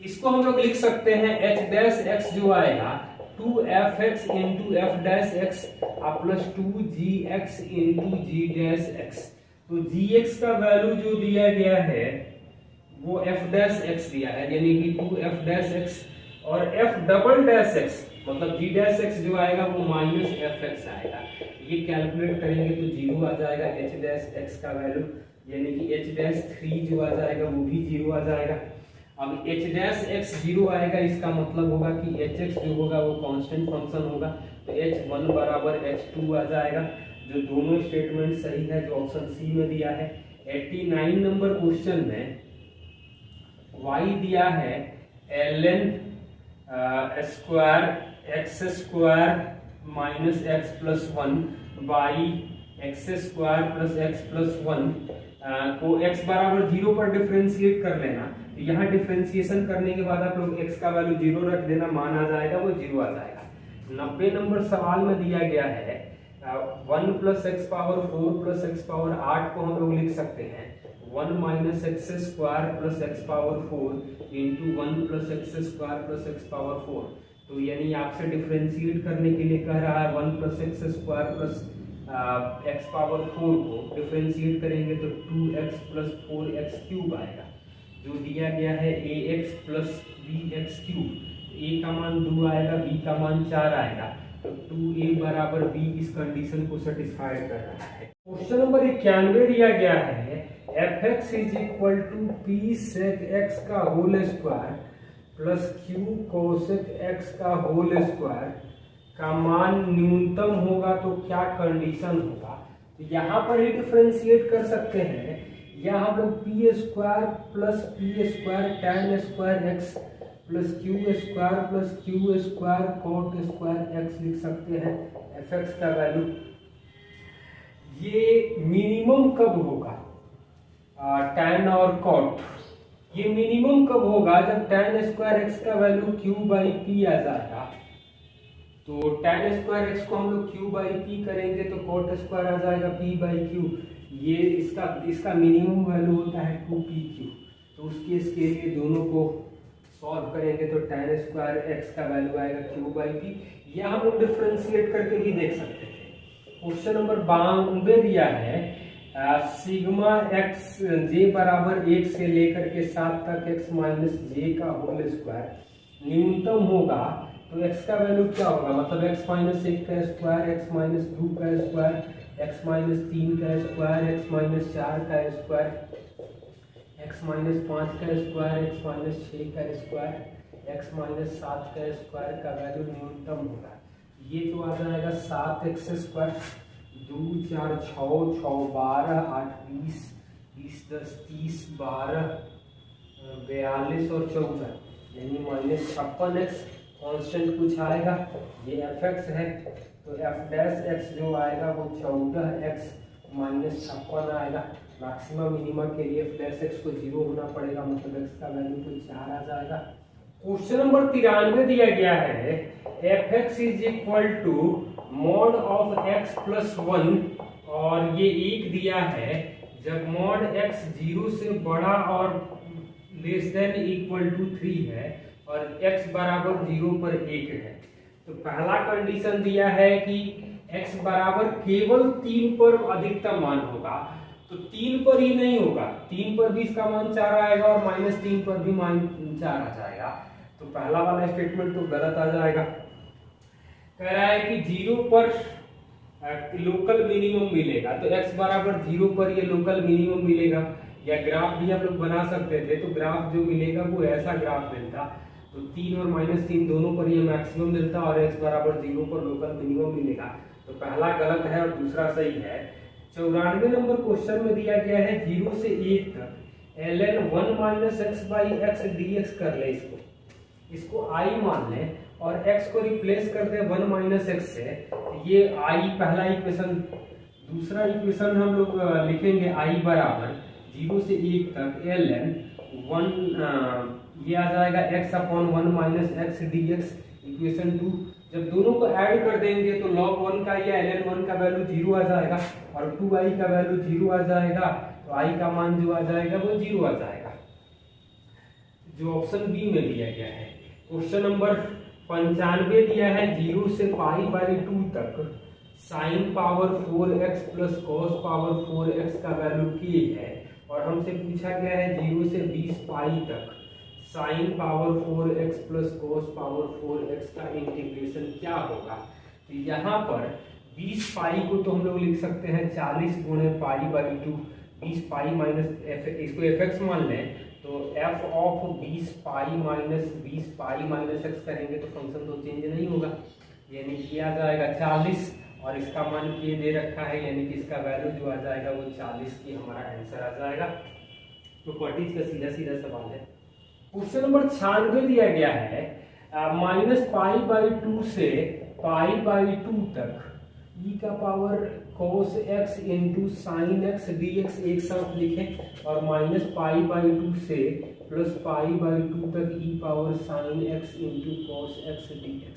[SPEAKER 1] इसको हम लोग लिख सकते हैं h' जो आएगा 2fx into f' plus 2gx into g', तो gx का वैल्यू जो दिया गया है वो f' दिया है, यानी कि 2f', और f'' मतलब g' जो आएगा वो माइनस fx आएगा, ये कैलकुलेट करेंगे तो 0 आ जाएगा h' का वैल्यू, यानी कि h' 3 जो आ जाएगा वो भी 0 आ जाएगा। अब h' 0 आएगा, इसका मतलब होगा कि hx जो होगा वो कांस्टेंट फंक्शन होगा, तो h1 बराबर h2 आ जाएगा, जो दोनों स्टेटमेंट सही है, जो ऑप्शन सी में दिया है। 89 नंबर क्वेश्चन में y दिया है ln square x square minus x plus 1 by x square plus x plus 1 को x बराबर 0 पर डिफरेंशिएट कर लेना, तो यहाँ डिफरेंशिएशन करने के बाद आप लोग x का वैल्यू 0 रख देना, मान आ जाएगा वो 0 आ जाएगा। 90 नंबर सवाल में दिया गया है 1 plus x power 4 plus x power 8 को हम लोग लिख सकते हैं 1 minus X square plus x power 4 into 1 plus x square plus x power 4, तो यानी आपसे डिफरेंशिएट करने के लिए कह रहा है 1 plus x square plus x power 4 को डिफरेंशिएट करेंगे तो 2x प्लस 4x क्यूब आएगा, जो दिया गया है ax plus bx cube, a का मान 2 आएगा, b का मान 4 आएगा, तो 2a बराबर b इस कंडीशन को सेटिस्फाई कर रहा है। क्वेश्चन नंबर 91 दिया गया है fx is equal to p sec x का whole square plus q cosec x का होल स्क्वायर का मान न्यूनतम होगा तो क्या कंडीशन होगा, तो यहाँ पर ही डिफरेंशिएट कर सकते हैं, यहाँ हम लोग P square plus P square tan square x plus Q square cot square x लिख सकते हैं एफ एक्स का वैल्यू। ये मिनिमम कब होगा tan और cot, ये मिनिमम कब होगा जब tan स्क्वायर एक्स का वैल्यू q बाई पी आ जाएगा। तो tan स्क्वायर एक्स को हम लोग q बाई पी करेंगे तो cot स्क्वायर आ जाएगा p बाई क्यू। ये इसका मिनिमम वैल्यू होता है 2pq। तो उस केस के लिए दोनों को सॉल्व करेंगे तो tan स्क्वायर एक्स का वैल्यू आएगा q बाई पी। या हम लोग डिफरेंशिएट करके भी देख सकते थे। क्वेश्चन नंबर 92 दिया है सिग्मा एक्स जे बराबर 1 से लेकर के 7 तक एक्स माइनस जे का होल स्क्वायर न्यूनतम होगा तो एक्स का वैल्यू क्या होगा, मतलब एक्स माइनस 1 का स्क्वायर, एक्स माइनस 2 का स्क्वायर, एक्स माइनस 3 का स्क्वायर, एक्स माइनस 4 का स्क्वायर, एक्स माइनस 5 का स्क्वायर, एक्स माइनस 6 का स्क्वायर, एक्स माइनस 7 का स्क्वायर का वैल्यू न्यूनतम होगा। ये तो आ जाएगा 7x स्क्वायर, 2 4 6 6 12 8 20 20 10 30 12 42 और 14 यानी माइनस 56x कॉन्स्टेंट कुछ आएगा। ये एफ एक्स है तो एफ डैश एक्स जो आएगा वो 14x माइनस 56 आएगा। मैक्सिमम मिनिमा के लिए एफ डैश एक्स को 0 होना पड़ेगा, मतलब एक्स का वैल्यू तो 4 आ जाएगा। क्वेश्चन नंबर 93 दिया गया है F x is equal to mod of x plus 1 और ये 1 दिया है जब मॉड एक्स 0 से बड़ा और लेस देन इक्वल टू 3 है और x बराबर 0 पर 1 है। तो पहला कंडीशन दिया है कि x बराबर केवल 3 पर अधिकतम मान होगा, तो 3 पर ही नहीं होगा, 3 पर भी इसका मान 4 आएगा और माइनस 3 पर भी मान 4 आ जाएगा। तो पहला वाला स्टेटमेंट तो गलत आ जाएगा। कह रहा है कि 0 पर लोकल मिनिमम मिलेगा, तो x बराबर 0 पर ये लोकल मिनिमम मिलेगा। या ग्राफ भी हम लोग बना सकते थे, तो ग्राफ जो मिलेगा वो ऐसा ग्राफ मिलता, तो 3 और माइनस 3 दोनों पर ये मैक्सिमम मिलता और x बराबर 0 पर लोकल मिनिमम मिलेगा। तो पहला गलत है और दूसरा सही है। 94 नंबर क्वेश्चन में दिया गया है 0 से 1 तक ln 1 minus x by x dx कर ले, इसको i मान लें और x को रिप्लेस कर दे 1 माइनस एक्स से। ये i पहला इक्वेशन। दूसरा इक्वेशन हम लोग लिखेंगे i बराबर 0 से 1 तक ln 1 ये आ जाएगा x upon 1 minus x dx equation 2। जब दोनों को ऐड कर देंगे तो log 1 का या ln 1 का वैल्यू 0 आ जाएगा और 2i का वैल्यू 0 आ जाएगा, तो i का मान जो आ जाएगा वो 0 आ जाएगा, जो ऑप्शन बी में दिया गया है। क्वेश्चन नंबर 95 दिया है 0 से पाई बाई 2 तक sine power 4x plus cos power 4x का वैल्यू k है और हमसे पूछा गया है 0 से 20 पाई तक sine power 4x plus cos power 4x का इंटीग्रेशन क्या होगा। तो यहाँ पर 20 पाई को तो हम लोग लिख सकते हैं 40 गुणे पाई बाई 2, 20 पाई माइनस इसको एफ एक्स मान लें तो f of 20 pi minus 20 pi minus x करेंगे तो फंक्शन तो चेंज नहीं होगा, यानी कि आ जाएगा 40 और इसका मान के दे रखा है, यानी कि इसका वैल्यू जो आ जाएगा वो 40 की हमारा आंसर आ जाएगा। तो क्वाड्रेटिक का सीधा सीधा सवाल है। क्वेश्चन नंबर 96 दिया गया है माइनस पाई बाई 2 से पाई बाई 2 तक e का power cos x into sine x dx एक साथ लिखें और माइनस पाई बाई 2 से प्लस पाई बाई 2 तक e power sine x into cos x dx।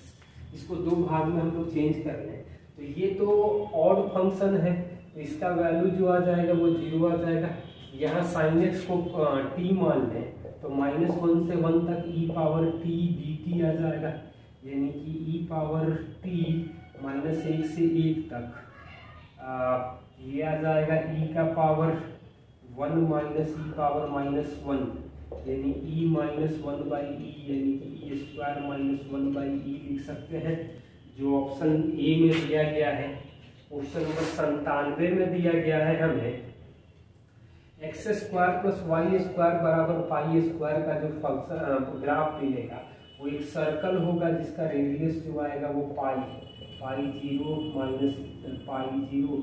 [SPEAKER 1] इसको दो भाग में हम लोग चेंज कर लें तो ये तो ऑड फंक्शन है, तो इसका वैल्यू जो आ जाएगा वो 0 आ जाएगा। यहाँ साइन एक्स को t मान लें तो -1 से 1 तक e पावर t dt आ जाएगा, यानी कि e पावर t -1 से 1 तक ये आ जाएगा e का पावर 1 माइनस e पावर -1, यानी e -1 बाई e, यानी कि e स्क्वायर -1 बाई e लिख सकते हैं, जो ऑप्शन ए में दिया गया है। क्वेश्चन नंबर 97 में दिया गया है हमें x square plus Y square बराबर पाई स्क्वायर का जो फंक्शन ग्राफ मिलेगा वो एक सर्कल होगा जिसका रेडियस जो आएगा वो पाई 0 माइनस पाई 0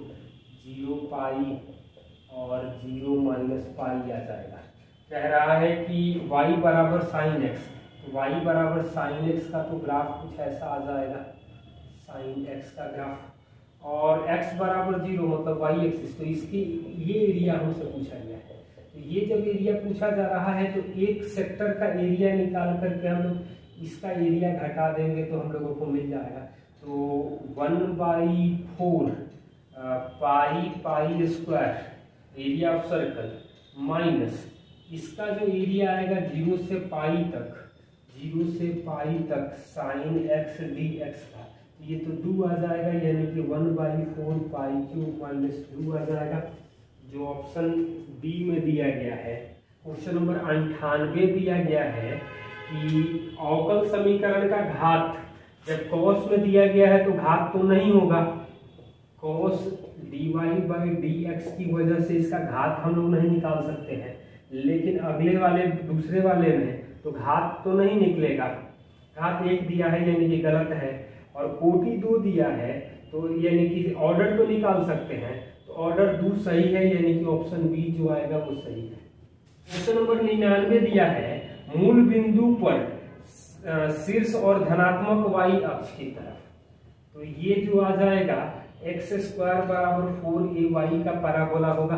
[SPEAKER 1] 0 पाई और 0 माइनस पाई आ जाएगा। कह रहा है कि y बराबर साइन एक्स, तो y बराबर साइन एक्स का तो ग्राफ कुछ ऐसा आ जाएगा, साइन एक्स का ग्राफ, और x बराबर 0 मतलब y एक्सिस। तो इसकी ये एरिया हमसे पूछा गया है। तो ये जब एरिया पूछा जा रहा है तो एक सेक्टर का एरिया निकाल करके हम लोग इसका एरिया घटा देंगे तो हम लोगों को मिल जाएगा। तो 1/4 pi square area of circle minus इसका जो एरिया आएगा 0 से पाई तक साइन एक्स डी एक्स का, ये तो 2 आ जाएगा, यानी कि 1/4 पाई क्यूब माइनस 2 आ जाएगा, जो ऑप्शन बी में दिया गया है। क्वेश्चन नंबर 98 दिया गया है कि अवकल समीकरण का घात जब कॉस में दिया गया है तो घात तो नहीं होगा, कॉस dy/dx की वजह से इसका घात हम लोग नहीं निकाल सकते हैं, लेकिन अगले वाले दूसरे वाले में तो घात तो नहीं निकलेगा, घात 1 दिया है यानी कि गलत है, और कोटि 2 दिया है तो यानी कि ऑर्डर तो निकाल सकते हैं, तो ऑर्डर 2 सही है, यानी कि ऑप्शन बी जो आएगा वो सही है। क्वेश्चन नंबर 99 दिया है मूल बिंदु पर शीर्ष और धनात्मक y अक्ष की तरफ, तो ये जो आ जाएगा x² बराबर 4ay का पैराबोला होगा,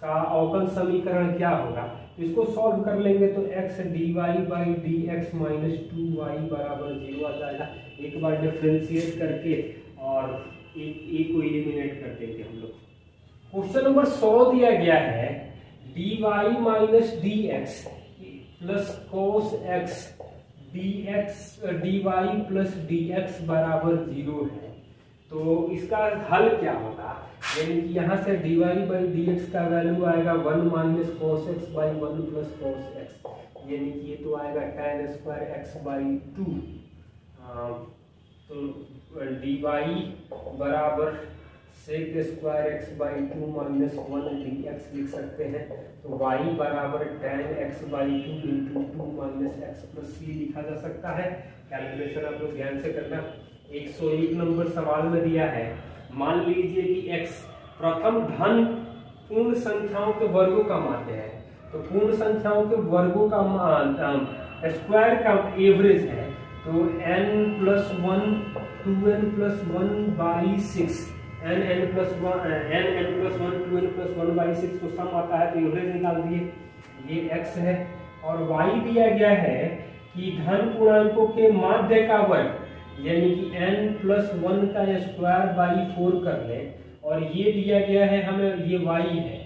[SPEAKER 1] का अवकल समीकरण क्या होगा, इसको सॉल्व कर लेंगे तो x dy/dx माइनस 2y बराबर 0 आ जाएगा। एक बार डिफरेंशिएट करके और एक को एलिमिनेट कर देंगे हम लोग। क्वेश्चन नंबर 100 दिया गया है dy minus dx plus cos x dy plus dx बराबर 0 है, तो इसका हल क्या होगा, यानी कि यहाँ से dy/dx का वैल्यू आएगा 1 minus cos x/1 plus cos x, यानी कि ये तो आएगा tan स्क्वायर x/2, तो dy बराबर sec square x/2 minus 1 dx लिख सकते हैं, तो y बराबर tan x/2 into 2 minus x plus c लिखा जा सकता है। कैलकुलेशन आप लोग ध्यान से करना। 101 नंबर सवाल में दिया है, मान लीजिए कि x प्रथम धन पूर्ण संख्याओं के वर्गों का माध्य है, तो पूर्ण संख्याओं के वर्गों का स्क्वायर का एवरेज है, तो n+1 2n+1/6 n+1 2n+1/6 तो सम आता है, तो एवरेज निकाल दिए, ये x है। और y दिया गया है कि धन पूर्णांकों के माध्य का वर्ग, यानी कि n+1 का स्क्वायर/4 कर ले, और ये दिया गया है हमें, ये y है,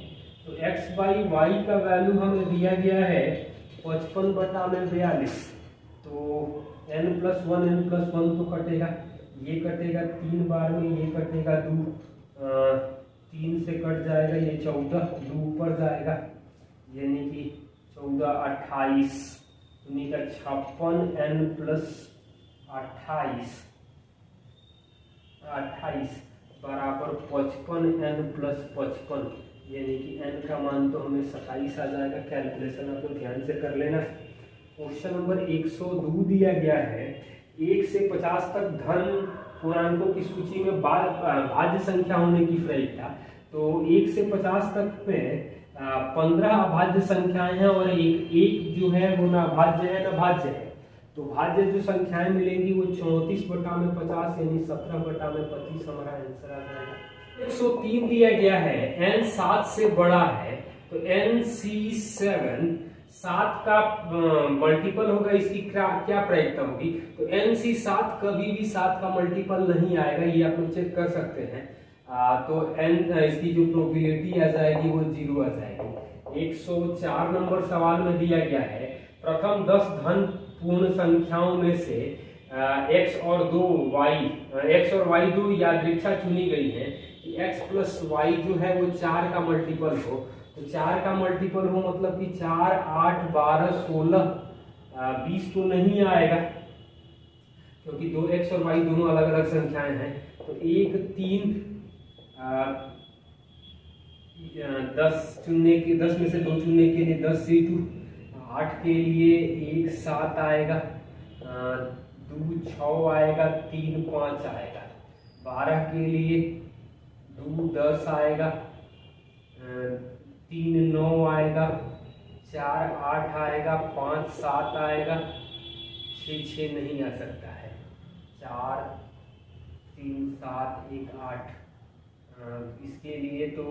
[SPEAKER 1] तो x/y का वैल्यू हमें दिया गया है 55/42, तो n+1 तो कटेगा, ये कटेगा 3 बार में, ये कटेगा 2, 3 से कट जाएगा, ये 14, 2 ऊपर जाएगा, यानी कि 14 28, 56 n+28 बराबर 55 n+55, यानी कि n का मान तो हमें 27 आ जाएगा। कैलकुलेशन आप लोग ध्यान से कर लेना। क्वेश्चन नंबर 102 दिया गया है 1 से 50 तक धन पूर्णांकों की सूची में भाज्य संख्या होने की प्रक्रिया, तो 1 से 50 तक में 15 अभाज्य संख्याएं हैं और एक जो है वो ना भाज्य है ना भाज्य है, तो भाज्य जो संख्याएं मिलेंगी वो 34/50 यानी 17/25 हमारा आंसर आ जाएगा। 103 दिया गया है n 7 से बड़ा है, तो NC7 7 का मल्टीपल होगा, इसकी क्या प्रायिकता होगी, तो NC7 कभी भी 7 का मल्टीपल नहीं आएगा, ये आप लोग चेक कर सकते हैं, तो इसकी जो प्रोबेबिलिटी आ जाएगी वो 0 आ जाएगी। 104 नंबर सवाल में दिया गया है प्रथम 10 धन पूर्ण संख्याओं में से x और y 2 यादृच्छा चुनी गई है कि x प्लस y जो है वो 4 का मल्टीपल हो, तो 4 का मल्टीपल हो मतलब कि 4 8 12 16 20 तो नहीं आएगा, क्योंकि 2x और y दोनों अलग अलग संख्याएं हैं, तो 1 3 10 चुनने के 10 में से 2 चुनने के लिए 10 C2, 8 के लिए 1 7 आएगा, 2 6 आएगा, 3 5 आएगा, 12 के लिए 2 10 आएगा, 3 9 आएगा, 4 8 आएगा, 5 7 आएगा, 6 नहीं आ सकता है। 4 3 7 1 8, इसके लिए तो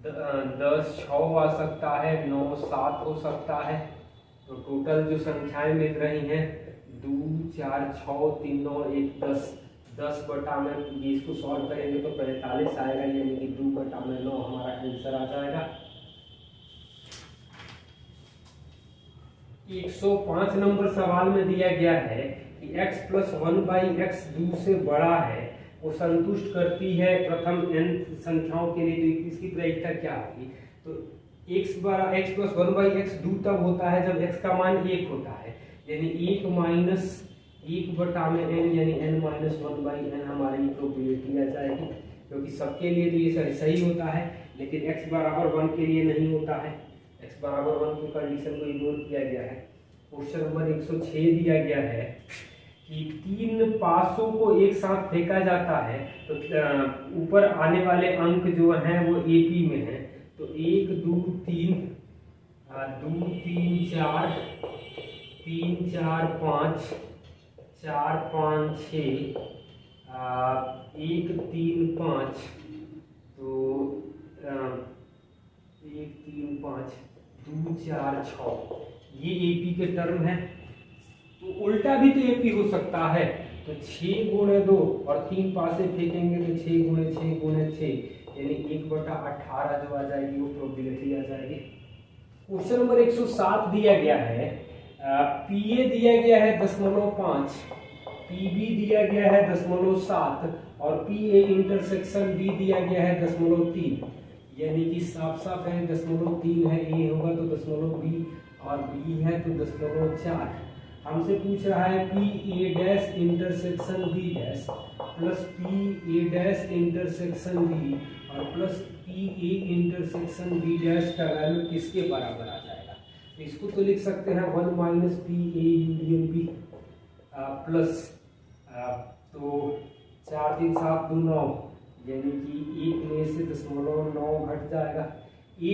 [SPEAKER 1] 10 6 आ सकता है, 9 7 हो सकता है। तो टोटल जो संख्याएं मिल रही हैं 2 4 6 3 9 1 10, 10 बटा में इसको सॉल्व करेंगे तो 45 आएगा, यानी कि 2 बटा में 9 हमारा आंसर आ जाएगा। 105 नंबर सवाल में दिया गया है कि x + 1/x 2 से बड़ा है, वो संतुष्ट करती है प्रथम n संख्याओं के लिए, तो इसकी प्रायिकता क्या होगी? तो x + 1/x 2 तब होता है जब x का मान 1 होता है, यानी 1 माइनस 1 बटा में n, यानी n - 1/n हमारी प्रोबेबिलिटी आ जाएगी, क्योंकि सबके लिए तो ये सही होता है, लेकिन x = 1 के लिए नहीं होता है। x = 1 की कंडीशन को इग्नोर किया गया है। क्वेश्चन नंबर 106 दिया गया है कि 3 पासों को एक साथ फेंका जाता है, तो ऊपर आने वाले अंक जो हैं वो AP में हैं, तो 1 2 3 2 3 4 3 4 5 4 5 6 1 3 5, तो 1 3 5 2 4 6 ये AP के टर्म है। तो उल्टा भी तो AP हो सकता है, तो 6 गुणे 2 और 3 पासे फेंकेंगे तो 6 गुणे 6 गुणे 6, यानी 1 बटा 18 जो आ जाएगी वो प्रोबेबिलिटी आ जाएगी। क्वेश्चन नंबर 107 दिया गया है, PA दिया गया है 0.5, PB दिया गया है 0.7 और PA इंटरसेक्शन B दिया गया है 0.3, यानी कि साफ साफ है 0.3 है, A होगा तो 0.B और B है तो 0.4। हमसे पूछ रहा है PA' intersection B' plus PA' intersection B और प्लस PA इंटरसेक्शन B' का वैल्यू किसके बराबर आ जाएगा? तो इसको तो लिख सकते हैं 1 minus PA union B plus, तो 4 3 7 2 9, यानी कि 1 में से 0.9 घट जाएगा। A'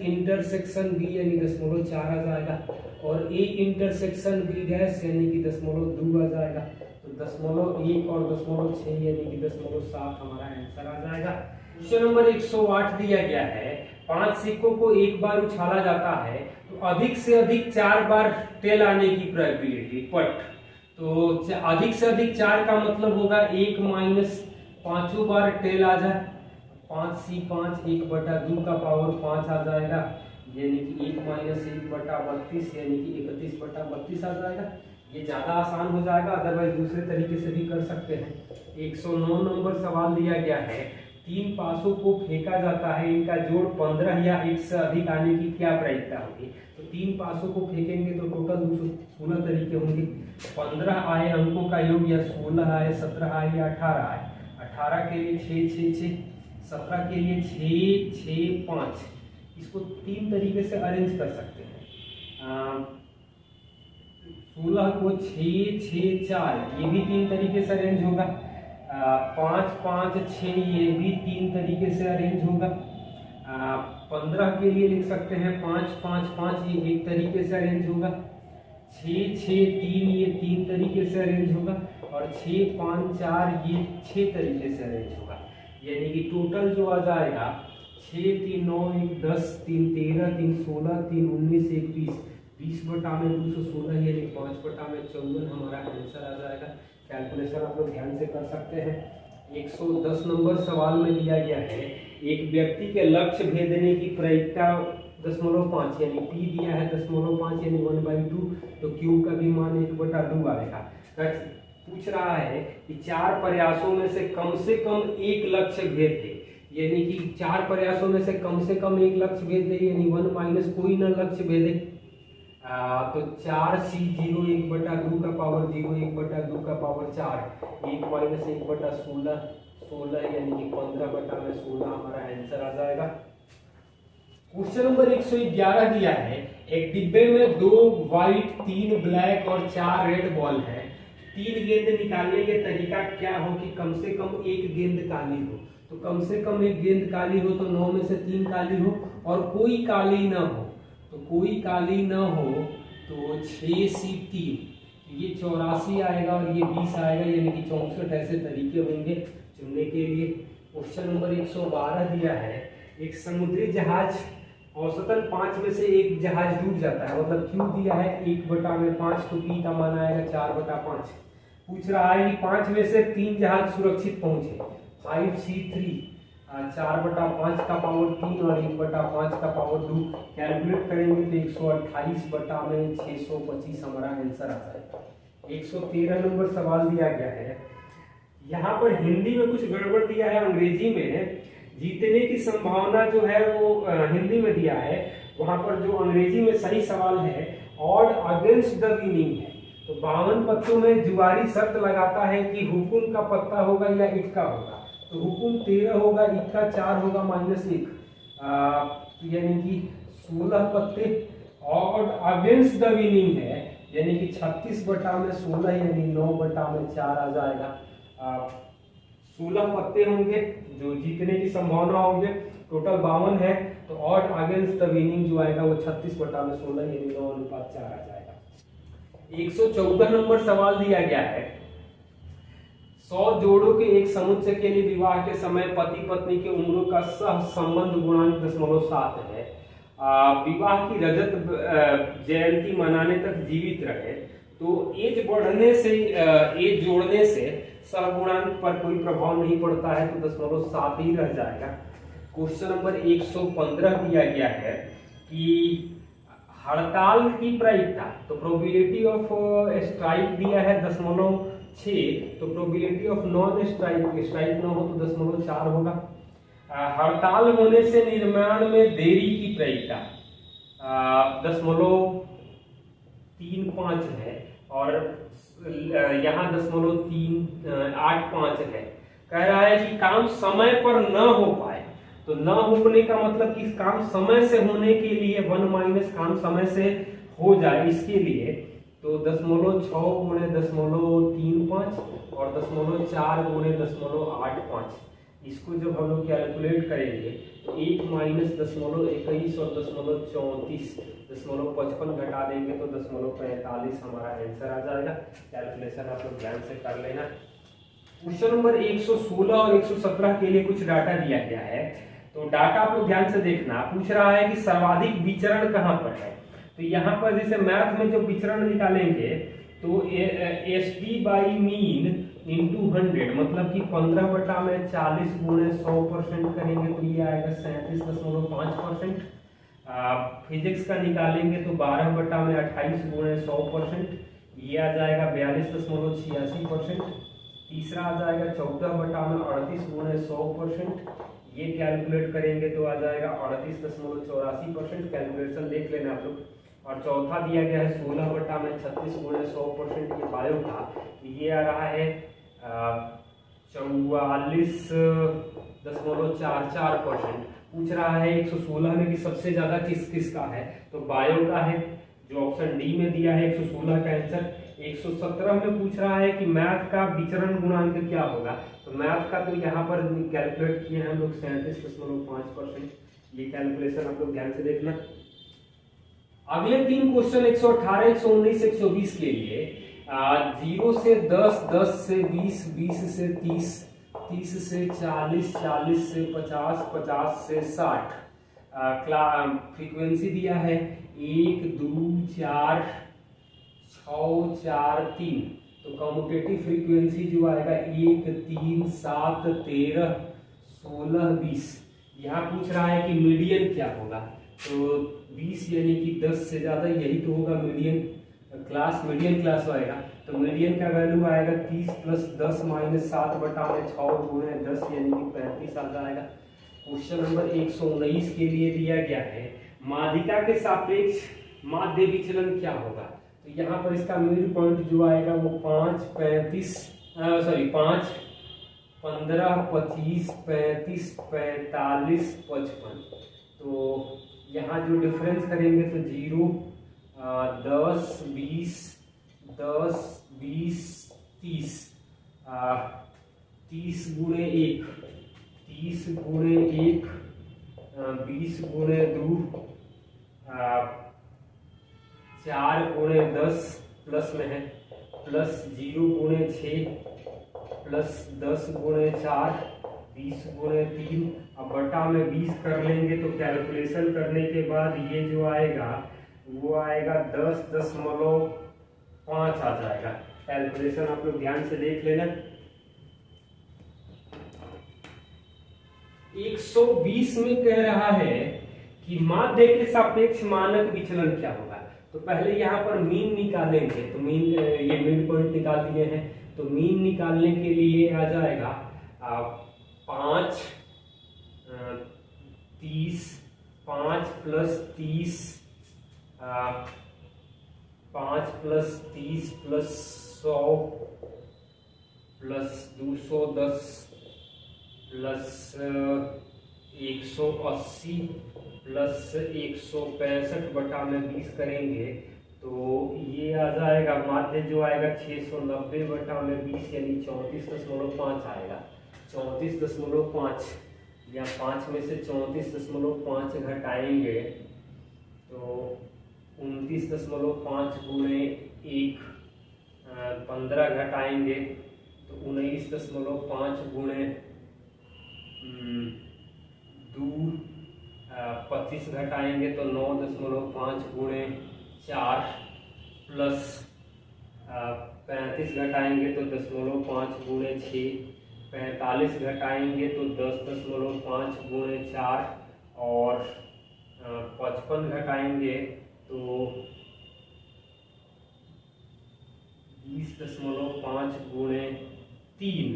[SPEAKER 1] इंटरसेक्शन B यानी 0.4 आ जाएगा और A इंटरसेक्शन B' यानी कि 0.2 आ जाएगा, तो 0.1 और 0.6 यानी कि 0.7 हमारा आंसर आ जाएगा। क्वेश्चन नंबर 108 दिया गया है, 5 सिक्कों को एक बार उछाला जाता है तो अधिक से अधिक 4 बार टेल आने की प्रोबेबिलिटी पट, तो अधिक से अधिक 4 का मतलब होगा 1 माइनस 5 बार टेल आ जाए, 5 C 5 1 बटा 2 का पावर 5 आ जाएगा, यानी कि 1 माइनस 1 बटा 32 यानी कि 31 बटा 32 आ जाएगा। ये ज़्यादा आसान हो जाएगा, अदरवाइज दूसरे तरीके से भी कर सकते हैं। 109 नंबर सवाल दिया गया है, 3 पासों को फेंका जाता है, इनका जोड़ 15 या 1 से अधिक आने की क्या प्रायिकता होगी? तो 3 पासों को फेंकेंगे तो टोटल 216 तरीके होंगे, 15 आए अंकों का योग या 16 आए 17 आए या 18 आए, 18 के लिए 6 6 6, 17 के लिए 6 6 5, इसको 3 तरीके से अरेंज कर सकते हैं। 16 को 6 6 4, ये भी 3 तरीके से अरेंज होगा। 5 5 6, ये भी 3 तरीके से अरेंज होगा। 15 के लिए लिख सकते हैं 5 5 5, ये 1 तरीके से अरेंज होगा। 6 6 3, ये 3 तरीके से अरेंज होगा और 6 5 4, ये 6 तरीके से अरेंज होगा, यानी कि टोटल जो आ जाएगा 6 3 9 1 10 3 13 3 16 3 19 1 20, 20 बटा में 216 यानी 5 बटा में 54 हमारा आंसर आ जाएगा। कैलकुलेशन आप लोग ध्यान से कर सकते हैं। 110 नंबर सवाल में दिया गया है, एक व्यक्ति के लक्ष्य भेदने की प्रायिकता 0.5 यानी P दिया है 0.5 यानी 1/2, तो Q का भी मान 1/2 आएगा। पूछ रहा है कि 4 प्रयासों में से कम एक लक्ष्य भेद दे, यानी कि 4 प्रयासों में से कम एक लक्ष्य भेद दे, यानी 1 माइनस कोई न लक्ष्य भेदे। तो 4C 0 1/2 का पावर 0 1/2 का पावर 4, 1 माइनस 1/16 16, यानी कि 15 बटा में 16 हमारा आंसर आ जाएगा। क्वेश्चन नंबर 111 दिया है, एक डिब्बे में 2 व्हाइट 3 ब्लैक और 4 रेड बॉल है, 3 गेंद निकालने के तरीका क्या हो कि कम से कम एक गेंद काली हो? तो कम से कम एक गेंद काली हो तो 9 में से 3 काली हो और कोई काली ना हो, तो कोई काली ना हो तो 6C3 ये 84 आएगा और ये 20 आएगा, यानी कि 64 ऐसे तरीके होंगे चुनने के लिए। क्वेश्चन नंबर 112 दिया है, एक समुद्री जहाज औसतन 5 में से एक जहाज डूब जाता है, मतलब क्यू दिया है 1/5, तो P का मान आएगा 4/5। पूछ रहा है कि 5 में से 3 जहाज सुरक्षित पहुंचे, 5C3 4/5 का पावर 3 और 1/5 का पावर 2 कैलकुलेट करेंगे तो 128/625 हमारा आंसर आता है। 113 नंबर सवाल दिया गया है, यहाँ पर हिंदी में कुछ गड़बड़ दिया है, अंग्रेजी में जीतने की संभावना जो है वो हिंदी में दिया है, वहां पर जो अंग्रेजी में सही सवाल है ऑड अगेंस्ट द विनिंग है। तो 52 पत्तों में जुआरी शर्त लगाता है कि हुकुम का पत्ता होगा या ईट का होगा, तो हुकुम 13 होगा, ईट का 4 होगा -1, यानी कि 16 पत्ते। ऑड अगेंस्ट द विनिंग है, यानी कि 36/16 यानी 9/4 आ जाएगा। 16 पत्ते होंगे जो जीतने की संभावना होंगे, टोटल 52 है, तो ऑड अगेंस्ट द विनिंग जो आएगा वो 36/16 यानी 9:4 आ जाएगा। 114 नंबर सवाल दिया गया है, 100 जोड़ों के एक समुच्चय के लिए विवाह के समय पति पत्नी के उम्रों का सह संबंध गुणांक 0.7 है। विवाह की रजत जयंती मनाने तक जीवित रहे, तो एज बढ़ने से एज जोड़ने से सहगुणांक पर कोई प्रभाव नहीं पड़ता है, तो 0.7 ही रह जाएगा। क्वेश्चन नंबर 115 दिया गया है कि हड़ताल की प्रायिकता, तो प्रोबेबिलिटी ऑफ स्ट्राइक दिया है 0.6, तो प्रोबेबिलिटी ऑफ नॉन स्ट्राइक न हो तो 0.4 होगा। हड़ताल होने से निर्माण में देरी की प्रायिकता 0.35 है और यहाँ 0.385 है। कह रहा है कि काम समय पर न हो पाए, तो न होने का मतलब कि काम समय से होने के लिए 1 - काम समय से हो जाए, इसके लिए तो 0.6 × 0.35 और 0.4 × 0.85, इसको जब हम लोग कैलकुलेट करेंगे तो 1 - 0.21 और 0.34 0.55 घटा देंगे तो 0.45 हमारा आंसर आ जाएगा। कैलकुलेशन आप लोग ध्यान से कर लेना। क्वेश्चन नंबर 116 और 117 के लिए कुछ डाटा दिया गया है, तो डाटा आप लोग ध्यान से देखना। पूछ रहा है कि सर्वाधिक विचरण कहाँ पर है, तो यहाँ पर जैसे मैथ में जो विचरण निकालेंगे तो SD/मीन × 100, मतलब कि 15/40 × 100% करेंगे तो ये आएगा 37.5%। फिजिक्स का निकालेंगे तो 12/28 × 100%, ये आ जाएगा 42.86%। तीसरा आ जाएगा 14/38 × 100%, ये कैलकुलेट करेंगे तो आ जाएगा 38.84%। कैलकुलेशन देख लेना आप लोग। और चौथा दिया गया है 16/36 × 100%, ये बायो का, ये आ रहा है 44.44%। पूछ रहा है 116 में कि सबसे ज्यादा किस किस का है, तो बायो का है जो ऑप्शन डी में दिया है 116 का आंसर। 117 में पूछ रहा है कि मैथ का विचरण गुणांक क्या होगा, तो मैथ का तो यहाँ पर कैलकुलेट किए हैं हम लोग 37.5%। ये कैलकुलेशन आप लोग ध्यान से देखना। अगले 3 क्वेश्चन 118, 119, 120 के लिए 0 से 10, 10 से 20, 20 से 30, 30 से 40, 40 से 50, 50 से 60 फ्रीक्वेंसी दिया है 1, 2, 4, 6, 4, 3, तो कम्यूटेटिव फ्रीक्वेंसी जो आएगा 1, 3, 7, 13, 16, 20। यहाँ पूछ रहा है कि मीडियन क्या होगा, तो 20 यानी कि 10 से ज्यादा, यही तो होगा मीडियन क्लास, मीडियन क्लास आएगा। तो मीडियन का वैल्यू आएगा 30 + 10 - 7/6 × 10 यानी कि 35 आ जाएगा। क्वेश्चन नंबर 119 के लिए दिया गया है, माध्यिका के सापेक्ष माध्य विचलन क्या होगा, तो यहाँ पर इसका मिड पॉइंट जो आएगा वो 5, 15, 25, 35, 45, 55। तो यहाँ जो डिफरेंस करेंगे तो 0, 10, 20, 10, 20, 30, 30 × 1, 30 × 1, 20 × 2, 4 गुणे 10 प्लस में है, प्लस 0 गुणे 6 प्लस 10 गुणे 4 20 गुणे 3। अब बटा में 20 कर लेंगे तो कैलकुलेशन करने के बाद ये जो आएगा वो आएगा 10.5 आ जाएगा। कैलकुलेशन आप लोग ध्यान से देख लेना। 120 में कह रहा है कि माध्य के सापेक्ष मानक विचलन क्या होगा। तो पहले यहाँ पर मीन निकालेंगे, तो मीन ये मिड पॉइंट निकाल दिए हैं, तो मीन निकालने के लिए आ जाएगा 5 30 5 plus 30 5 plus 30 plus 100 plus 210 plus 180 plus 165 बटा में 20 करेंगे तो ये आ जाएगा माध्य जो आएगा 690 बटा में 20 यानी 34.5 आएगा। 34.5 या 5 में से 34.5 घटाएंगे तो 29.5 गुणे 1 15 घटाएंगे तो 19.5 गुणे 2 25 घटाएंगे तो 9.5 गुणे 4 प्लस 35 घटाएंगे तो 0.5 गुणे 6 45 घटाएंगे तो 10.5 गुणे 4 और 55 घटाएंगे तो 20.5 गुणे 3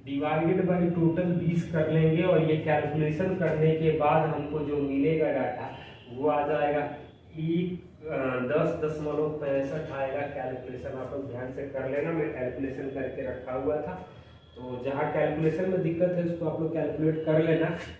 [SPEAKER 1] डिवाइडेड बाई टोटल 20 कर लेंगे और ये कैलकुलेशन करने के बाद हमको जो मिलेगा डाटा वो आ जाएगा 10.65 आएगा। कैलकुलेशन आप लोग ध्यान से कर लेना, मैं कैलकुलेशन करके रखा हुआ था, तो जहाँ कैलकुलेशन में दिक्कत है उसको आप लोग कैलकुलेट कर लेना।